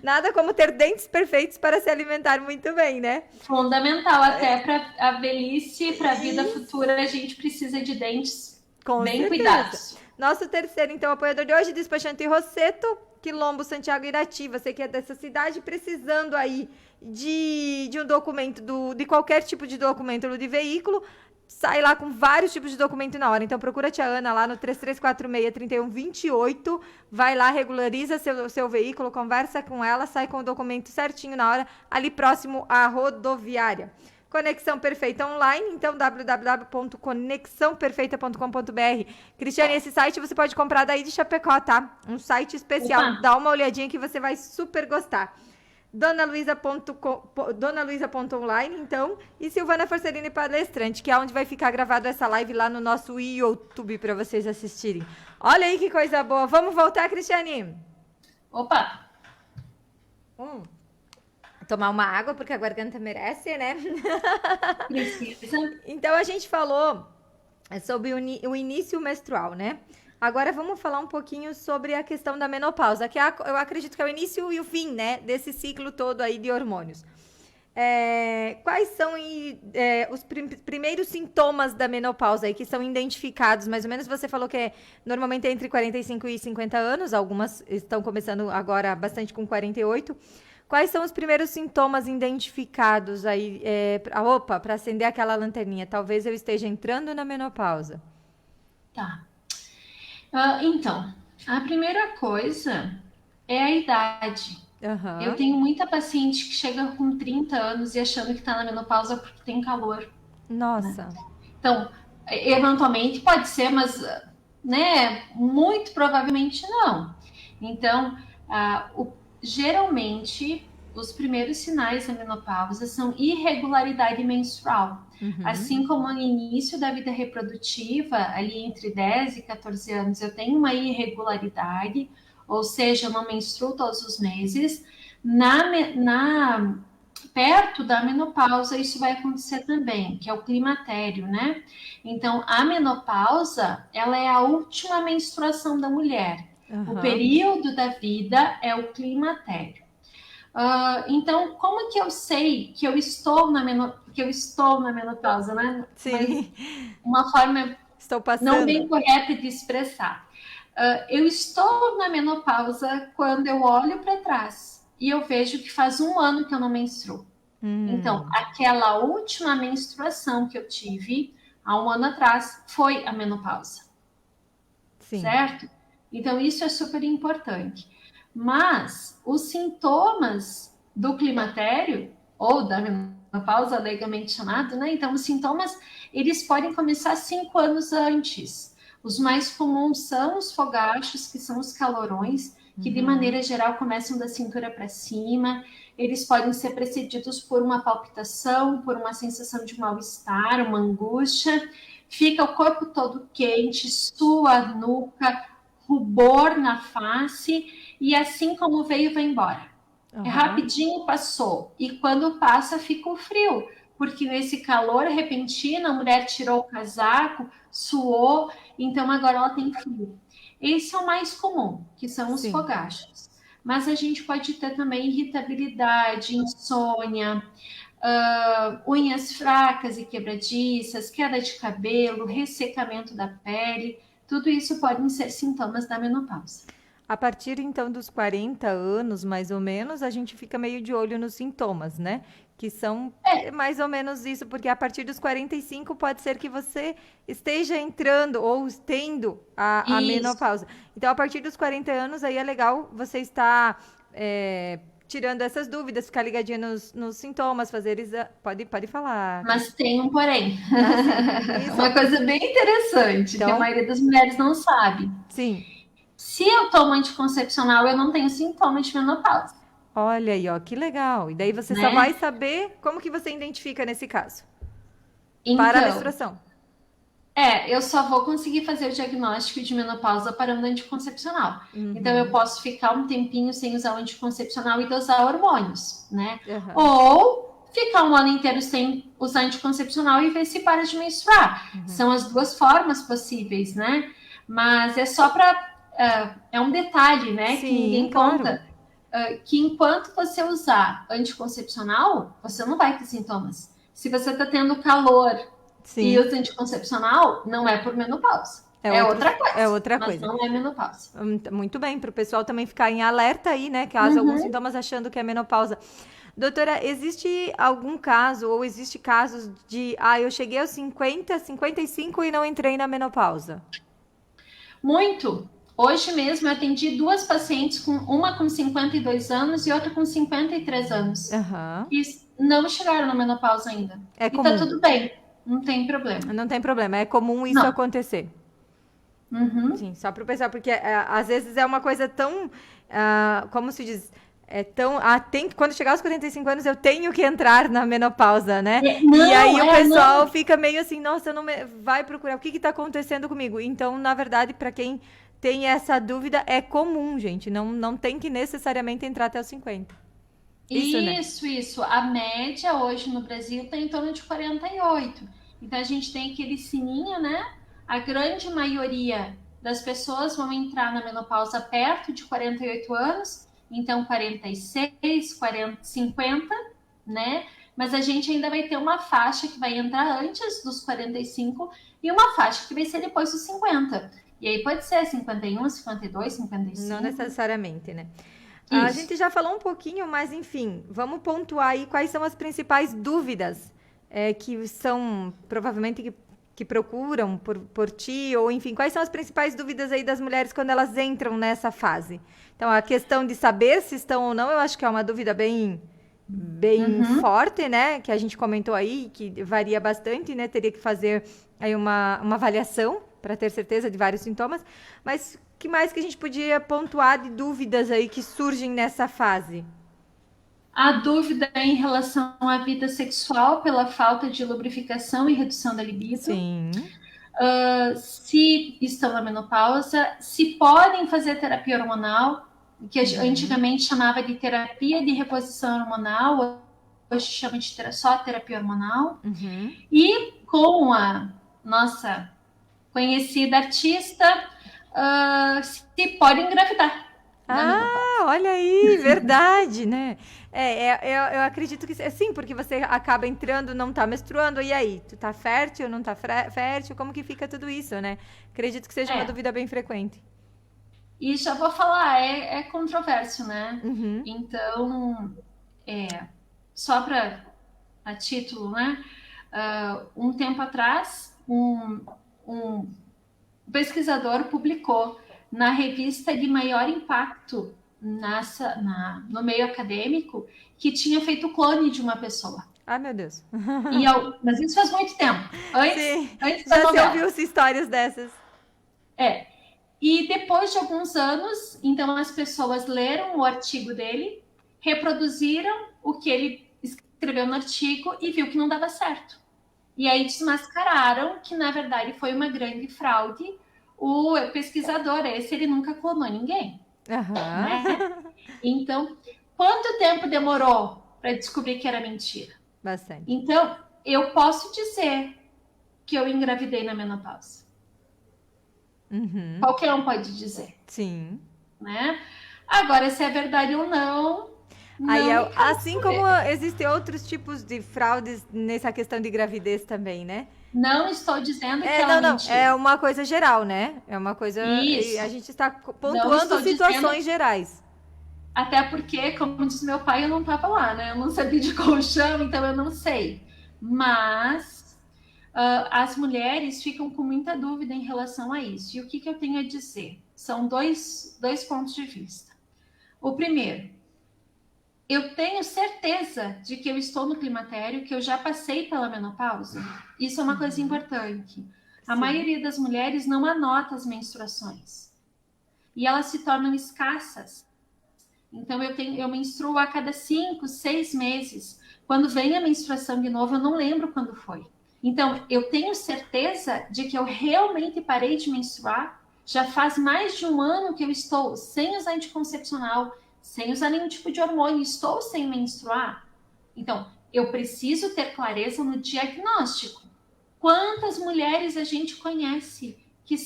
Nada como ter dentes perfeitos para se alimentar muito bem, né? Fundamental, até para a velhice, para a vida futura, a gente precisa de dentes bem cuidados. Nosso terceiro, então, apoiador de hoje, despachante Rosseto, Quilombo, Santiago e Irati. Você que é dessa cidade, precisando aí de um documento, de qualquer tipo de documento de veículo, sai lá com vários tipos de documento na hora. Então, procura a tia Ana lá no 3346-3128. Vai lá, regulariza seu veículo, conversa com ela, sai com o documento certinho na hora, ali próximo à rodoviária. Conexão Perfeita Online, então www.conexãoperfeita.com.br. Cristiane, esse site você pode comprar daí de Chapecó, tá? Um site especial. Opa. Dá uma olhadinha que você vai super gostar. Donaluisa.online, então, e Silvana Forcelini Palestrante, que é onde vai ficar gravado essa live lá no nosso YouTube para vocês assistirem. Olha aí que coisa boa. Vamos voltar, Cristiane? Opa! Tomar uma água, porque a garganta merece, né? Precisa. Então, a gente falou sobre o início menstrual, né? Agora, vamos falar um pouquinho sobre a questão da menopausa, que eu acredito que é o início e o fim, né? Desse ciclo todo aí de hormônios. Quais são os primeiros sintomas da menopausa aí que são identificados? Mais ou menos você falou que normalmente é entre 45 e 50 anos, algumas estão começando agora bastante com 48. Quais são os primeiros sintomas identificados aí? Para acender aquela lanterninha, talvez eu esteja entrando na menopausa. Tá. Então, a primeira coisa é a idade. Uhum. Eu tenho muita paciente que chega com 30 anos e achando que está na menopausa porque tem calor. Nossa. Né? Então, eventualmente pode ser, mas né, muito provavelmente não. Então, geralmente, os primeiros sinais da menopausa são irregularidade menstrual. Uhum. Assim como no início da vida reprodutiva, ali entre 10 e 14 anos, eu tenho uma irregularidade, ou seja, eu não menstruo todos os meses. Perto da menopausa, isso vai acontecer também, que é o climatério, né? Então, a menopausa, ela é a última menstruação da mulher. Uhum. O período da vida é o climatério. Então, como que eu sei que eu estou na menopausa, né? Sim. Uma forma não bem correta de expressar. Eu estou na menopausa quando eu olho para trás e eu vejo que faz 1 ano que eu não menstruo. Então, aquela última menstruação que eu tive há 1 ano atrás foi a menopausa. Sim. Certo? Então, isso é super importante. Mas os sintomas do climatério, ou da menopausa, legalmente chamado, né? Então, os sintomas, eles podem começar 5 anos antes. Os mais comuns são os fogachos, que são os calorões, que de maneira geral começam da cintura para cima. Eles podem ser precedidos por uma palpitação, por uma sensação de mal-estar, uma angústia. Fica o corpo todo quente, sua nuca, rubor na face, e assim como veio, vai embora. Uhum. Rapidinho passou, e quando passa, fica o frio, porque nesse calor repentino, a mulher tirou o casaco, suou, então agora ela tem frio. Esse é o mais comum, que são os fogachos. Mas a gente pode ter também irritabilidade, insônia, unhas fracas e quebradiças, queda de cabelo, ressecamento da pele. Tudo isso podem ser sintomas da menopausa. A partir, então, dos 40 anos, mais ou menos, a gente fica meio de olho nos sintomas, né? Que são mais ou menos isso, porque a partir dos 45 pode ser que você esteja entrando ou tendo a menopausa. Então, a partir dos 40 anos, aí é legal você estar tirando essas dúvidas, ficar ligadinha nos sintomas, fazer exame. Pode falar. Mas tem um porém. Isso. Uma coisa bem interessante, Então, que a maioria das mulheres não sabe. Sim. Se eu tomo anticoncepcional, eu não tenho sintomas de menopausa. Olha aí, ó, que legal. E daí você só vai saber como que você identifica nesse caso. Então, para a menstruação. Eu só vou conseguir fazer o diagnóstico de menopausa parando o anticoncepcional. Então, eu posso ficar um tempinho sem usar o anticoncepcional e dosar hormônios, né? Ou ficar um ano inteiro sem usar anticoncepcional e ver se para de menstruar. São as duas formas possíveis, né? Mas é só para... é um detalhe, né? Sim, que ninguém conta. Que enquanto você usar anticoncepcional, você não vai ter sintomas. Se você está tendo calor e usa anticoncepcional, não é por menopausa. Outra coisa. É outra mas coisa. Não é menopausa. Muito bem, para o pessoal também ficar em alerta aí, né? Caso alguns sintomas achando que é menopausa. Doutora, existe algum caso, ou existe casos de, eu cheguei aos 50, 55 e não entrei na menopausa? Muito. Hoje mesmo eu atendi duas pacientes, uma com 52 anos e outra com 53 anos. E não chegaram na menopausa ainda. É comum. E tá tudo bem, não tem problema. Não tem problema, é comum isso acontecer. Sim, só para o pessoal, porque às vezes é uma coisa tão, como se diz, quando chegar aos 45 anos eu tenho que entrar na menopausa, né? E aí o pessoal fica meio assim, nossa, vai procurar, o que está acontecendo comigo? Então, na verdade, para quem tem essa dúvida, é comum, gente. Não tem que necessariamente entrar até os 50. Isso. A média hoje no Brasil está em torno de 48. Então, a gente tem aquele sininho, né? A grande maioria das pessoas vão entrar na menopausa perto de 48 anos. Então, 46, 40, 50, né? Mas a gente ainda vai ter uma faixa que vai entrar antes dos 45 e uma faixa que vai ser depois dos 50. E aí pode ser 51, 52, 55. Não necessariamente, né? A gente já falou um pouquinho, mas enfim, vamos pontuar aí quais são as principais dúvidas que são, provavelmente, que procuram por ti, ou enfim, quais são as principais dúvidas aí das mulheres quando elas entram nessa fase? Então, a questão de saber se estão ou não, eu acho que é uma dúvida bem forte, né? Que a gente comentou aí, que varia bastante, né? Teria que fazer aí uma avaliação para ter certeza de vários sintomas, mas o que mais que a gente podia pontuar de dúvidas aí que surgem nessa fase? A dúvida é em relação à vida sexual pela falta de lubrificação e redução da libido. Sim. Se estão na menopausa, se podem fazer terapia hormonal, que antigamente chamava de terapia de reposição hormonal, hoje chama de só terapia hormonal. E com a nossa conhecida artista, se pode engravidar. Olha aí, verdade, né? Eu acredito que sim, porque você acaba entrando, não tá menstruando, e aí? Tu tá fértil, não tá fértil? Como que fica tudo isso, né? Acredito que seja uma dúvida bem frequente. E já vou falar, é controverso, né? Então, só para a título, né? Um tempo atrás, um pesquisador publicou na revista de maior impacto no meio acadêmico que tinha feito clone de uma pessoa. Meu Deus. Mas isso faz muito tempo. Antes da já novela. você ouviu histórias dessas? E depois de alguns anos, então as pessoas leram o artigo dele, reproduziram o que ele escreveu no artigo e viu que não dava certo. E aí desmascararam que, na verdade, foi uma grande fraude. O pesquisador, ele nunca clonou ninguém. Né? Então, quanto tempo demorou para descobrir que era mentira? Bastante. Então, eu posso dizer que eu engravidei na menopausa. Qualquer um pode dizer. Sim. Né? Agora, se é verdade ou não... Aí, assim como existem outros tipos de fraudes nessa questão de gravidez também, né? Não estou dizendo que é mentira. É uma coisa geral, né? É uma coisa... Isso. A gente está pontuando situações gerais. Até porque, como diz meu pai, eu não estava lá, né? Eu não sabia de colchão, então eu não sei. Mas as mulheres ficam com muita dúvida em relação a isso. E o que eu tenho a dizer? São dois pontos de vista. O primeiro, eu tenho certeza de que eu estou no climatério, que eu já passei pela menopausa. Isso é uma coisa importante. A maioria das mulheres não anota as menstruações. E elas se tornam escassas. Então, eu menstruo a cada 5, 6 meses. Quando vem a menstruação de novo, eu não lembro quando foi. Então, eu tenho certeza de que eu realmente parei de menstruar. Já faz mais de um ano que eu estou sem usar anticoncepcional, sem usar nenhum tipo de hormônio, estou sem menstruar. Então, eu preciso ter clareza no diagnóstico. Quantas mulheres a gente conhece que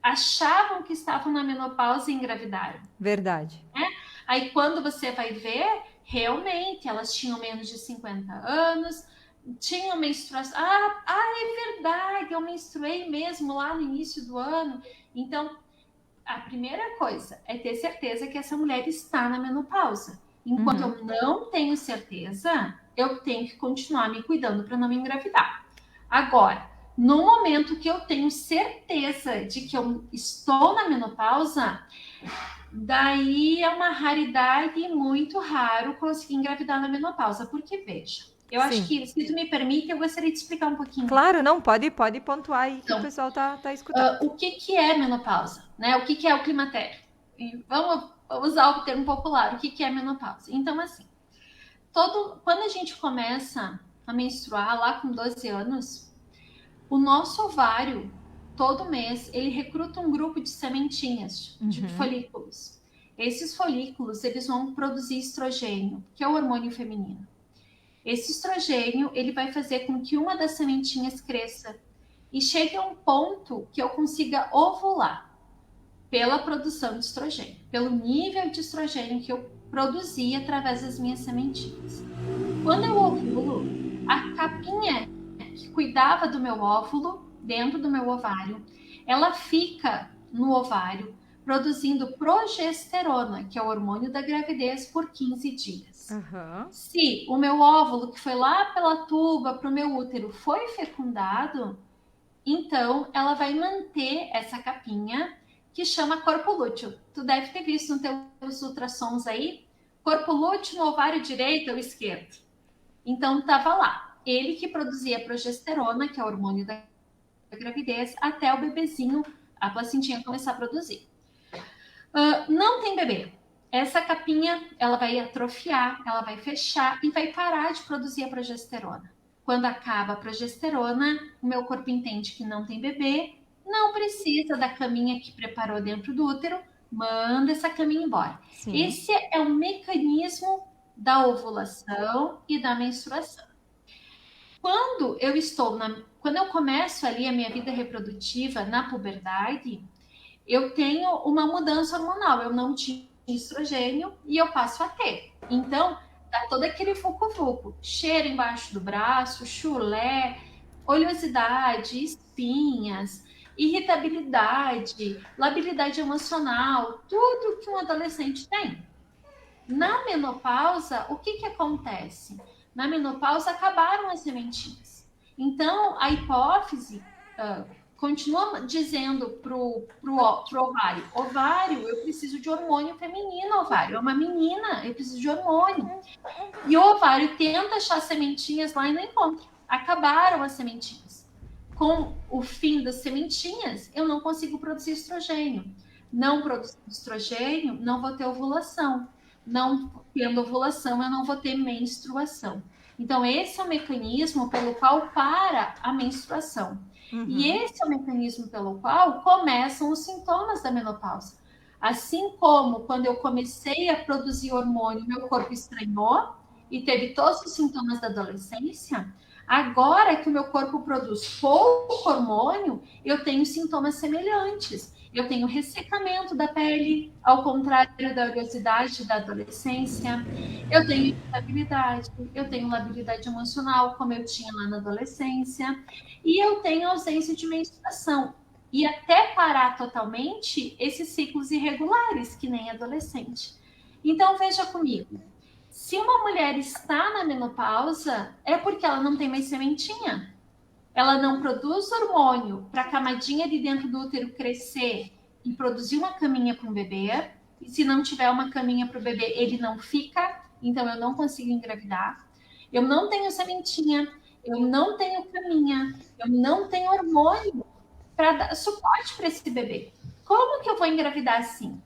achavam que estavam na menopausa e engravidaram? Verdade. Aí, quando você vai ver, realmente, elas tinham menos de 50 anos, tinham menstruação. É verdade, eu menstruei mesmo lá no início do ano. Então, a primeira coisa é ter certeza que essa mulher está na menopausa. Enquanto eu não tenho certeza, eu tenho que continuar me cuidando para não me engravidar. Agora, no momento que eu tenho certeza de que eu estou na menopausa, daí é uma raridade muito raro conseguir engravidar na menopausa. Porque, veja, eu acho que, se tu me permite, eu gostaria de explicar um pouquinho. Claro, não, pode pontuar aí que o pessoal tá escutando. O que é menopausa? Né? O que é o climatério? Vamos usar o termo popular. O que é menopausa? Então, assim, quando a gente começa a menstruar lá com 12 anos, o nosso ovário, todo mês, ele recruta um grupo de sementinhas, de folículos. Esses folículos, eles vão produzir estrogênio, que é o hormônio feminino. Esse estrogênio, ele vai fazer com que uma das sementinhas cresça e chegue a um ponto que eu consiga ovular pela produção de estrogênio, pelo nível de estrogênio que eu produzi através das minhas sementinhas. Quando eu ovulo, a capinha que cuidava do meu óvulo, dentro do meu ovário, ela fica no ovário produzindo progesterona, que é o hormônio da gravidez, por 15 dias. Se o meu óvulo, que foi lá pela tuba para o meu útero, foi fecundado, então ela vai manter essa capinha que chama corpo lúteo. Tu deve ter visto nos teus ultrassons aí, corpo lúteo no ovário direito ou esquerdo. Então estava lá, ele que produzia a progesterona, que é o hormônio da gravidez, até o bebezinho, a placentinha começar a produzir. Não tem bebê. Essa capinha, ela vai atrofiar, ela vai fechar e vai parar de produzir a progesterona. Quando acaba a progesterona, o meu corpo entende que não tem bebê, não precisa da caminha que preparou dentro do útero, manda essa caminha embora. Sim. Esse é o mecanismo da ovulação e da menstruação. Quando eu começo ali a minha vida reprodutiva na puberdade, eu tenho uma mudança hormonal. Eu não tinha estrogênio e eu passo a ter. Então, dá todo aquele fuco-fuco. Cheiro embaixo do braço, chulé, oleosidade, espinhas, irritabilidade, labilidade emocional, tudo que um adolescente tem. Na menopausa, o que acontece? Na menopausa, acabaram as sementinhas. Então, a hipófise continua dizendo pro ovário: ovário, eu preciso de hormônio feminino, ovário. É uma menina, eu preciso de hormônio. E o ovário tenta achar sementinhas lá e não encontra. Acabaram as sementinhas. Com o fim das sementinhas, eu não consigo produzir estrogênio. Não produzindo estrogênio, não vou ter ovulação. Não tendo ovulação, eu não vou ter menstruação. Então, esse é o mecanismo pelo qual para a menstruação. E esse é o mecanismo pelo qual começam os sintomas da menopausa. Assim como quando eu comecei a produzir hormônio, meu corpo estranhou e teve todos os sintomas da adolescência, agora que o meu corpo produz pouco hormônio, eu tenho sintomas semelhantes. Eu tenho ressecamento da pele, ao contrário da oleosidade da adolescência. Eu tenho irritabilidade, eu tenho labilidade emocional, como eu tinha lá na adolescência. E eu tenho ausência de menstruação. E até parar totalmente esses ciclos irregulares, que nem adolescente. Então, veja comigo. Se uma mulher está na menopausa, é porque ela não tem mais sementinha. Ela não produz hormônio para a camadinha de dentro do útero crescer e produzir uma caminha para um bebê. E se não tiver uma caminha para o bebê, ele não fica. Então, eu não consigo engravidar. Eu não tenho sementinha, eu não tenho caminha, eu não tenho hormônio para dar suporte para esse bebê. Como que eu vou engravidar assim?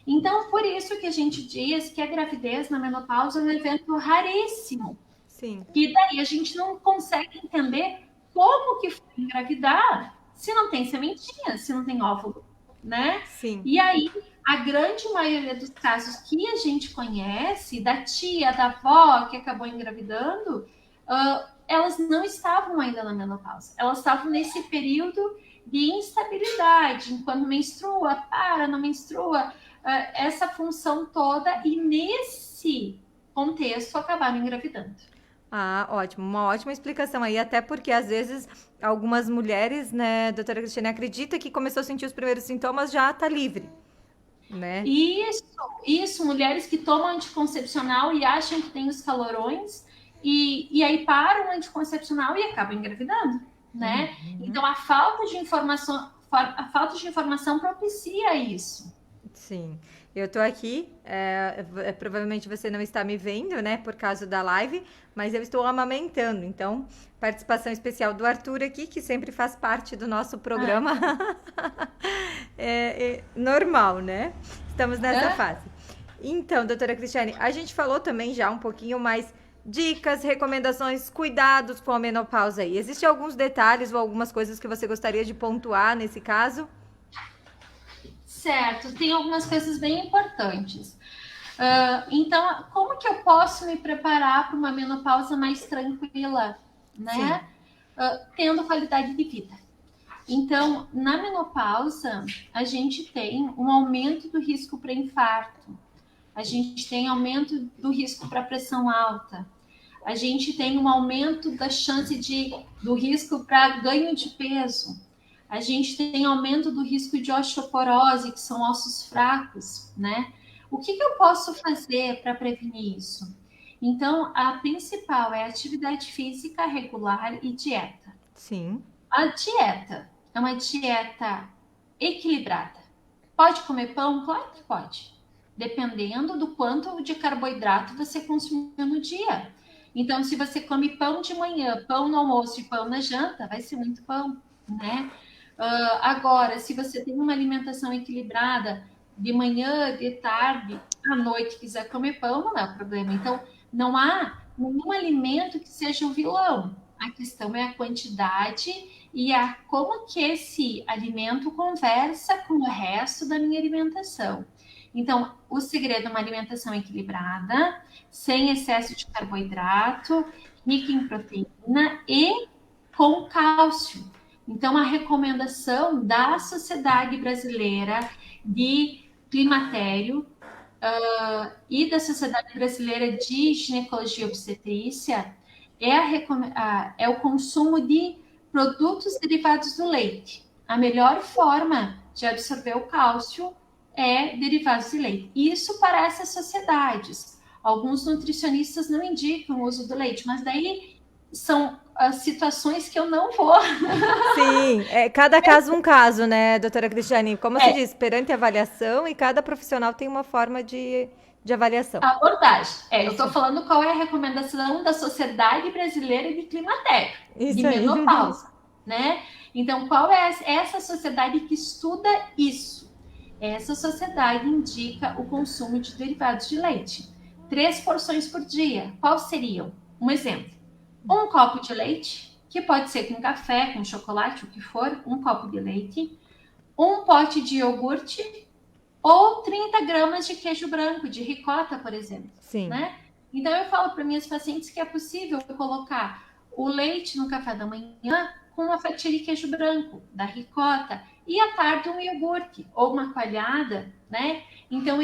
Então, por isso que a gente diz que a gravidez na menopausa é um evento raríssimo. Sim. E daí a gente não consegue entender como que foi engravidar se não tem sementinha, se não tem óvulo, né? Sim. E aí, a grande maioria dos casos que a gente conhece, da tia, da avó que acabou engravidando, elas não estavam ainda na menopausa. Elas estavam nesse período de instabilidade, enquanto menstrua, não menstrua, essa função toda, e nesse contexto acabaram engravidando. Ah, ótimo, uma ótima explicação aí, até porque às vezes algumas mulheres, né, doutora Cristiane, acredita que começou a sentir os primeiros sintomas, já tá livre, né? Isso, mulheres que tomam anticoncepcional e acham que tem os calorões, e aí param o anticoncepcional e acabam engravidando, né? Então a falta de informação propicia isso. Sim, eu tô aqui, provavelmente você não está me vendo, né, por causa da live, mas eu estou amamentando, então, participação especial do Arthur aqui, que sempre faz parte do nosso programa, é normal, né? Estamos nessa fase. Então, doutora Cristiane, a gente falou também já um pouquinho mais dicas, recomendações, cuidados com a menopausa aí. Existem alguns detalhes ou algumas coisas que você gostaria de pontuar nesse caso? Certo, tem algumas coisas bem importantes. Então, como que eu posso me preparar para uma menopausa mais tranquila, né? Tendo qualidade de vida. Então, na menopausa, a gente tem um aumento do risco para infarto, a gente tem aumento do risco para pressão alta, a gente tem um aumento da chance do risco para ganho de peso, a gente tem aumento do risco de osteoporose, que são ossos fracos, né? O que eu posso fazer para prevenir isso? Então, a principal é atividade física regular e dieta. Sim. A dieta é uma dieta equilibrada. Pode comer pão? Claro que pode. Dependendo do quanto de carboidrato você consumiu no dia. Então, se você come pão de manhã, pão no almoço e pão na janta, vai ser muito pão, né? Agora, se você tem uma alimentação equilibrada, de manhã, de tarde, à noite, quiser comer pão, não é o problema. Então, não há nenhum alimento que seja o vilão. A questão é a quantidade e como que esse alimento conversa com o resto da minha alimentação. Então, o segredo é uma alimentação equilibrada, sem excesso de carboidrato, rica em proteína e com cálcio. Então, a recomendação da Sociedade Brasileira de Climatério e da Sociedade Brasileira de Ginecologia e Obstetrícia é o consumo de produtos derivados do leite. A melhor forma de absorver o cálcio é derivados de leite. Isso para essas sociedades. Alguns nutricionistas não indicam o uso do leite, mas daí são as situações que eu não vou. Sim, cada caso um caso, né, doutora Cristiane? Como se diz, perante avaliação, e cada profissional tem uma forma de avaliação. A abordagem. Eu estou falando qual é a recomendação da Sociedade Brasileira de Climatério, de menopausa, né? Então, qual é essa sociedade que estuda isso? Essa sociedade indica o consumo de derivados de leite. 3 porções por dia. Quais seriam? Um exemplo. 1 copo de leite, que pode ser com café, com chocolate, o que for, 1 copo de leite. 1 pote de iogurte ou 30 gramas de queijo branco, de ricota, por exemplo. Sim. Né? Então, eu falo para minhas pacientes que é possível colocar o leite no café da manhã com uma fatia de queijo branco, da ricota, e à tarde um iogurte ou uma coalhada, né? Então,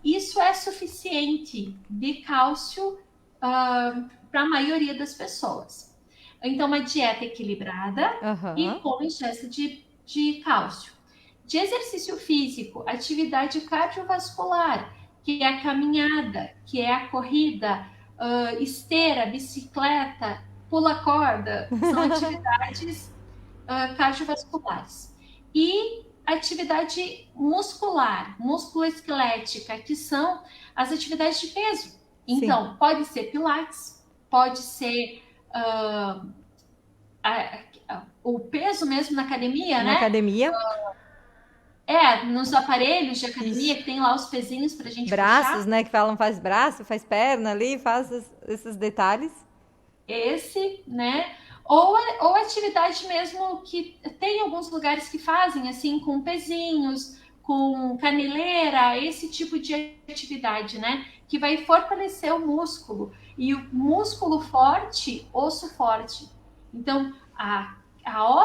isso é suficiente de cálcio para a maioria das pessoas. Então, uma dieta equilibrada e com ingesta de cálcio. De exercício físico, atividade cardiovascular, que é a caminhada, que é a corrida, esteira, bicicleta, pula-corda, são atividades cardiovasculares. E atividade muscular, musculoesquelética, que são as atividades de peso. Então, sim, pode ser pilates, pode ser o peso mesmo na academia, na né? Academia. Nos aparelhos de academia, que tem lá os pezinhos pra gente braços, puxar. né? Que falam faz braço, faz perna ali, faz esses detalhes. Né? Ou atividade mesmo que tem alguns lugares que fazem, assim, com pezinhos, com caneleira, esse tipo de atividade, né? Que vai fortalecer o músculo. E o músculo forte, osso forte. Então, a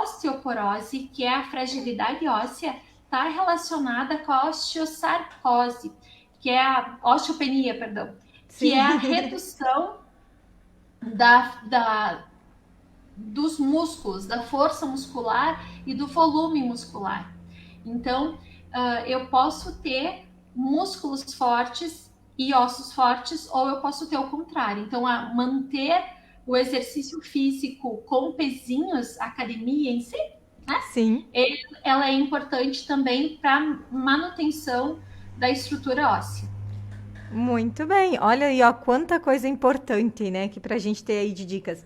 osteoporose, que é a fragilidade óssea, está relacionada com a osteosarcose, que é a osteopenia, perdão, que é a redução dos músculos, da força muscular e do volume muscular. Então, eu posso ter músculos fortes e ossos fortes, ou eu posso ter o contrário. Então, manter o exercício físico com pezinhos, a academia em si, né? Sim. Ela é importante também para manutenção da estrutura óssea. Muito bem. Olha aí, ó, quanta coisa importante, né, que pra gente ter aí de dicas.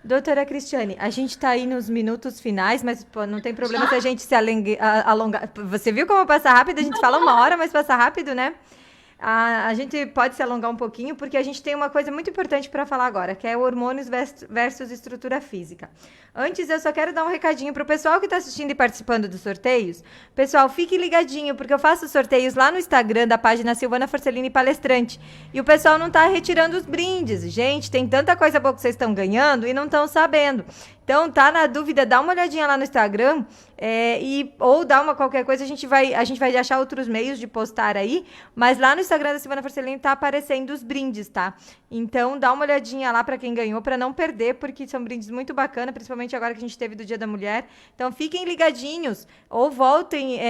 Doutora Cristiane, a gente tá aí nos minutos finais, mas pô, não tem problema se a gente se alongar. Você viu como passa rápido? A gente fala 1 hora, mas passa rápido, né? A gente pode se alongar um pouquinho, porque a gente tem uma coisa muito importante para falar agora, que é hormônios versus estrutura física. Antes, eu só quero dar um recadinho para o pessoal que está assistindo e participando dos sorteios. Pessoal, fique ligadinho, porque eu faço sorteios lá no Instagram da página Silvana Forcellini Palestrante. E o pessoal não está retirando os brindes. Gente, tem tanta coisa boa que vocês estão ganhando e não estão sabendo. Então, tá na dúvida, dá uma olhadinha lá no Instagram ou dá qualquer coisa, a gente vai achar outros meios de postar aí, mas lá no Instagram da Silvana Forcellini tá aparecendo os brindes, tá? Então, dá uma olhadinha lá para quem ganhou, para não perder, porque são brindes muito bacanas, principalmente agora que a gente teve do Dia da Mulher. Então, fiquem ligadinhos, ou voltem,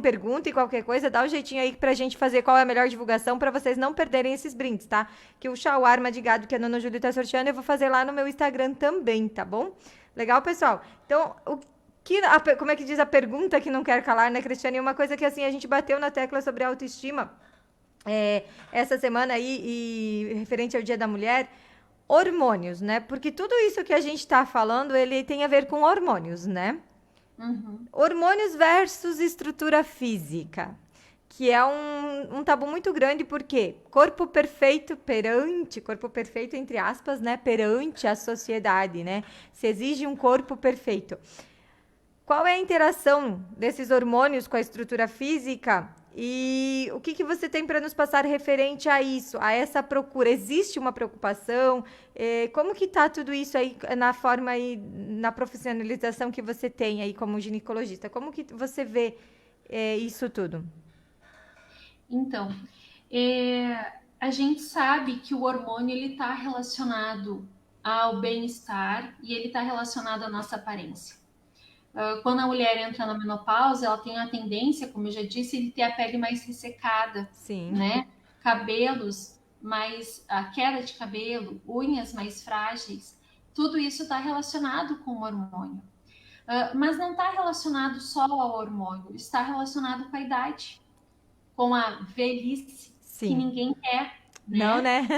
perguntem qualquer coisa, dá um jeitinho aí pra gente fazer qual é a melhor divulgação para vocês não perderem esses brindes, tá? Que o shawarma de gado que a Dona Júlia tá sorteando, eu vou fazer lá no meu Instagram também, tá bom? Legal, pessoal? Então, como é que diz a pergunta que não quer calar, né, Cristiane? Uma coisa que, assim, a gente bateu na tecla sobre autoestima essa semana aí, e referente ao Dia da Mulher, hormônios, né? Porque tudo isso que a gente está falando, ele tem a ver com hormônios, né? Uhum. Hormônios versus estrutura física, que é um tabu muito grande, porque corpo perfeito, entre aspas, né? Perante a sociedade, né? Se exige um corpo perfeito. Qual é a interação desses hormônios com a estrutura física? E o que você tem para nos passar referente a isso, a essa procura? Existe uma preocupação? Como que está tudo isso aí na forma e na profissionalização que você tem aí como ginecologista? Como que você vê isso tudo? Então, a gente sabe que o hormônio ele está relacionado ao bem-estar e ele está relacionado à nossa aparência. Quando a mulher entra na menopausa, ela tem a tendência, como eu já disse, de ter a pele mais ressecada. Sim. Né? Cabelos a queda de cabelo, unhas mais frágeis, tudo isso está relacionado com o hormônio. Mas não está relacionado só ao hormônio, está relacionado com a idade, com a velhice. Sim. Que ninguém quer. Né? Não, né?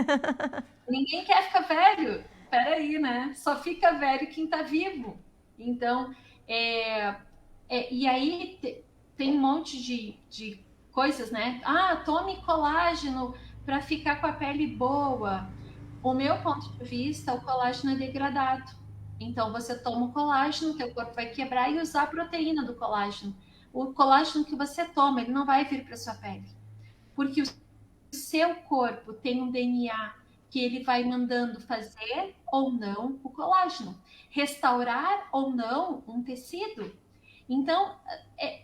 Ninguém quer ficar velho. Peraí, né? Só fica velho quem está vivo. Então, e aí tem um monte de coisas, né? Tome colágeno para ficar com a pele boa. O meu ponto de vista, o colágeno é degradado. Então, você toma o colágeno, teu corpo vai quebrar e usar a proteína do colágeno. O colágeno que você toma, ele não vai vir para sua pele. Porque o seu corpo tem um DNA que ele vai mandando fazer ou não o colágeno. Restaurar ou não um tecido. Então,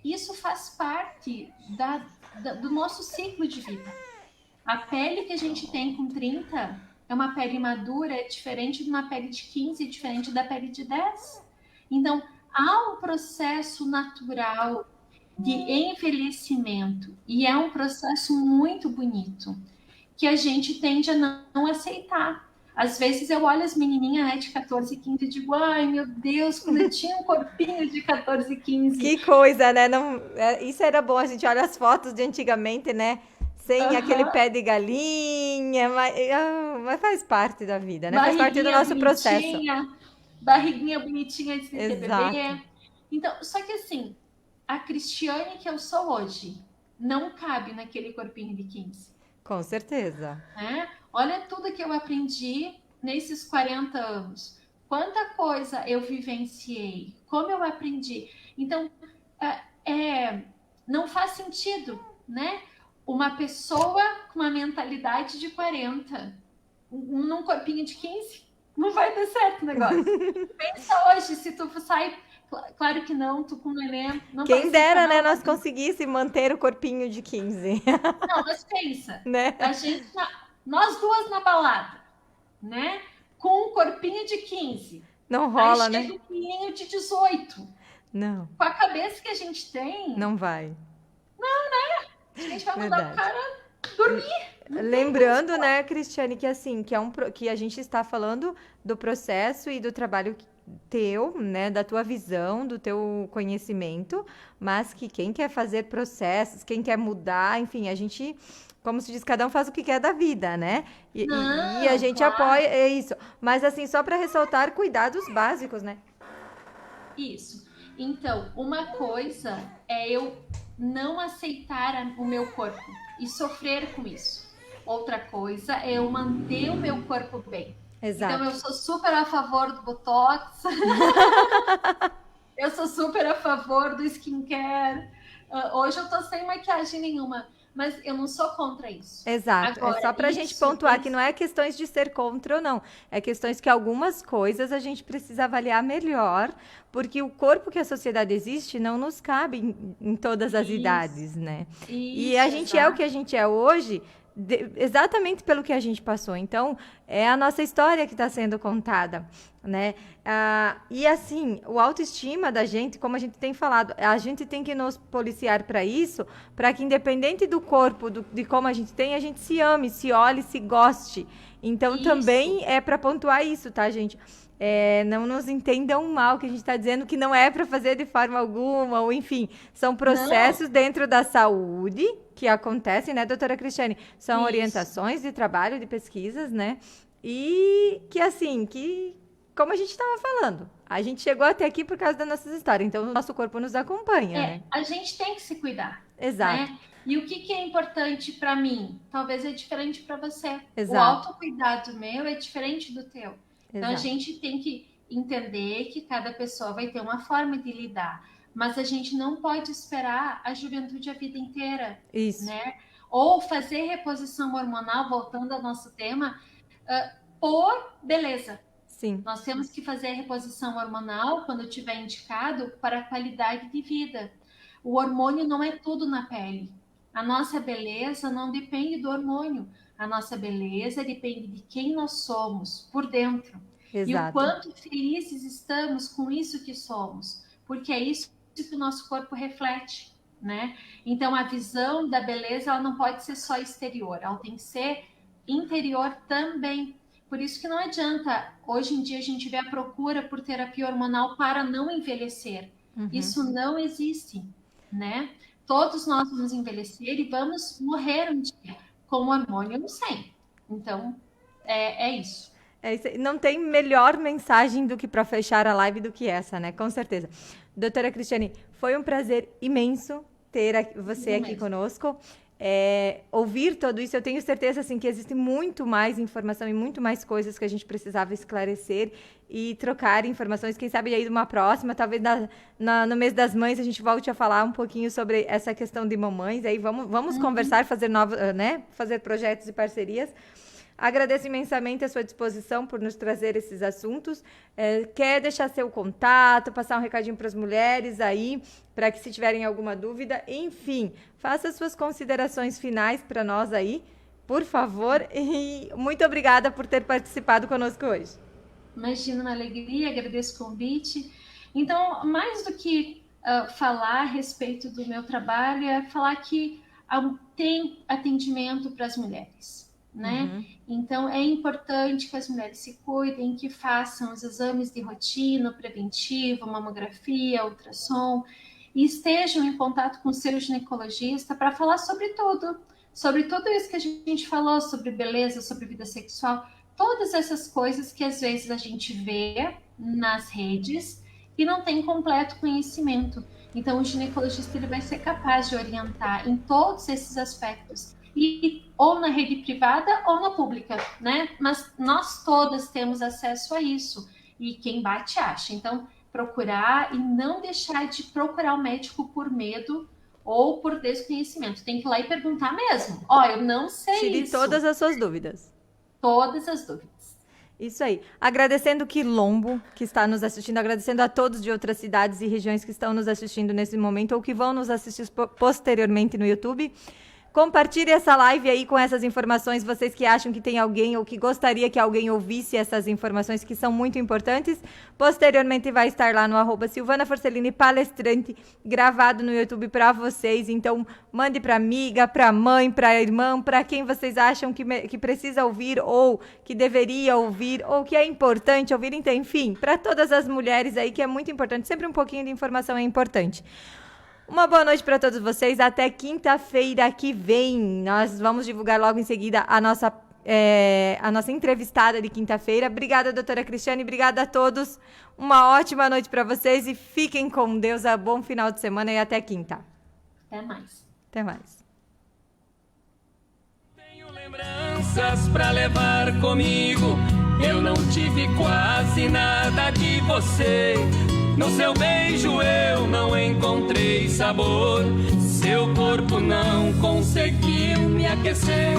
isso faz parte do nosso ciclo de vida. A pele que a gente tem com 30 é uma pele madura, é diferente de uma pele de 15, diferente da pele de 10. Então, há um processo natural de envelhecimento. E é um processo muito bonito, que a gente tende a não aceitar. Às vezes eu olho as menininhas, né, de 14, 15 e digo, ai meu Deus, quando eu tinha um corpinho de 14, 15. Que coisa, né? Não, isso era bom, a gente olha as fotos de antigamente, né? Sem aquele pé de galinha, mas faz parte da vida, né? Faz parte do nosso processo. Barriguinha bonitinha de ter Exato. bebê. Então, só que assim, a Cristiane que eu sou hoje não cabe naquele corpinho de 15. Com certeza. Né? Olha tudo que eu aprendi nesses 40 anos. Quanta coisa eu vivenciei, como eu aprendi. Então, não faz sentido, né? Uma pessoa com uma mentalidade de 40, num corpinho de 15, não vai dar certo o negócio. Pensa hoje, se tu sai... Claro que não, tu com o neném... Quem dera, né, nós conseguíssemos manter o corpinho de 15. Não, mas pensa, né? a gente, nós duas na balada, né? Com um corpinho de 15. Não rola, aí né? chega um menino de 18. Não. Com a cabeça que a gente tem... Não vai. Não, né? A gente vai mandar o cara dormir. Lembrando, né, Cristiane, que assim, que a gente está falando do processo e do trabalho teu, né, da tua visão, do teu conhecimento, mas que quem quer fazer processos, quem quer mudar, enfim, a gente, como se diz, cada um faz o que quer da vida, né? E a gente apoia, é isso. Mas assim, só para ressaltar cuidados básicos, né? Isso. Então, uma coisa é eu não aceitar o meu corpo e sofrer com isso. Outra coisa é eu manter o meu corpo bem. Exato. Então, eu sou super a favor do Botox. Eu sou super a favor do skincare. Hoje eu tô sem maquiagem nenhuma, mas eu não sou contra isso. Exato. Agora, é só pra gente pontuar que não é questões de ser contra ou não. É questões que algumas coisas a gente precisa avaliar melhor, porque o corpo que a sociedade existe não nos cabe em todas as idades, né? E a gente é o que a gente é hoje, exatamente pelo que a gente passou. Então, é a nossa história que está sendo contada, né? E assim, o autoestima da gente, como a gente tem falado, a gente tem que nos policiar para isso, para que independente do corpo, de como a gente tem, a gente se ame, se olhe, se goste. Então, também é para pontuar isso, tá, gente? Não nos entendam mal, que a gente está dizendo que não é para fazer de forma alguma, ou enfim, são processos dentro da saúde que acontecem, né, doutora Cristiane? São orientações de trabalho, de pesquisas, né? E que assim, como a gente estava falando, a gente chegou até aqui por causa das nossas histórias, então o nosso corpo nos acompanha, né? A gente tem que se cuidar. Exato. Né? E o que é importante para mim, talvez é diferente para você. Exato. O autocuidado meu é diferente do teu. Então, Exato. a gente tem que entender que cada pessoa vai ter uma forma de lidar. Mas a gente não pode esperar a juventude a vida inteira. Isso. Né? Ou fazer reposição hormonal, voltando ao nosso tema, por beleza. Sim. Nós temos que fazer a reposição hormonal, quando tiver indicado, para a qualidade de vida. O hormônio não é tudo na pele. A nossa beleza não depende do hormônio. A nossa beleza depende de quem nós somos por dentro. Exato. E o quanto felizes estamos com isso que somos. Porque é isso que o nosso corpo reflete, né? Então, a visão da beleza, ela não pode ser só exterior. Ela tem que ser interior também. Por isso que não adianta, hoje em dia, a gente vê a procura por terapia hormonal para não envelhecer. Isso não existe, né? Todos nós vamos envelhecer e vamos morrer um dia. Com hormônio, não sei. Então, é isso. Não tem melhor mensagem do que para fechar a live do que essa, né? Com certeza. Doutora Cristiane, foi um prazer imenso ter você aqui conosco. Ouvir tudo isso, eu tenho certeza assim, que existe muito mais informação e muito mais coisas que a gente precisava esclarecer e trocar informações. Quem sabe aí numa próxima, talvez no mês das mães, a gente volte a falar um pouquinho sobre essa questão de mamães. Aí vamos conversar, fazer fazer projetos e parcerias. Agradeço imensamente a sua disposição por nos trazer esses assuntos. Quer deixar seu contato, passar um recadinho para as mulheres aí, para que se tiverem alguma dúvida, enfim, faça suas considerações finais para nós aí, por favor. E muito obrigada por ter participado conosco hoje. Imagina, uma alegria, agradeço o convite. Então, mais do que falar a respeito do meu trabalho é falar que tem atendimento para as mulheres, né? Então, é importante que as mulheres se cuidem, que façam os exames de rotina, preventivo, mamografia, ultrassom, e estejam em contato com o seu ginecologista para falar sobre tudo isso que a gente falou, sobre beleza, sobre vida sexual, todas essas coisas que às vezes a gente vê nas redes e não tem completo conhecimento. Então, o ginecologista ele vai ser capaz de orientar em todos esses aspectos, e ou na rede privada ou na pública, né? Mas nós todas temos acesso a isso, e quem bate acha. Então, procurar e não deixar de procurar o médico por medo ou por desconhecimento. Tem que ir lá e perguntar mesmo. Ó, eu não sei Tire isso. todas as suas dúvidas. Todas as dúvidas. Isso aí. Agradecendo o Quilombo, que está nos assistindo, agradecendo a todos de outras cidades e regiões que estão nos assistindo nesse momento ou que vão nos assistir posteriormente no YouTube. Compartilhe essa live aí com essas informações, vocês que acham que tem alguém ou que gostaria que alguém ouvisse essas informações que são muito importantes. Posteriormente vai estar lá no @Silvana Forcellini Palestrante, gravado no YouTube para vocês. Então, mande para amiga, para mãe, para irmã, para quem vocês acham que precisa ouvir ou que deveria ouvir ou que é importante ouvir. Então, enfim, para todas as mulheres aí que é muito importante. Sempre um pouquinho de informação é importante. Uma boa noite para todos vocês. Até quinta-feira que vem. Nós vamos divulgar logo em seguida a nossa entrevistada de quinta-feira. Obrigada, doutora Cristiane. Obrigada a todos. Uma ótima noite para vocês e fiquem com Deus. Bom final de semana e até quinta. Até mais. Até mais. Tenho lembranças para levar comigo. Eu não tive quase nada de você. No seu beijo eu não encontrei sabor. Seu corpo não conseguiu me aquecer.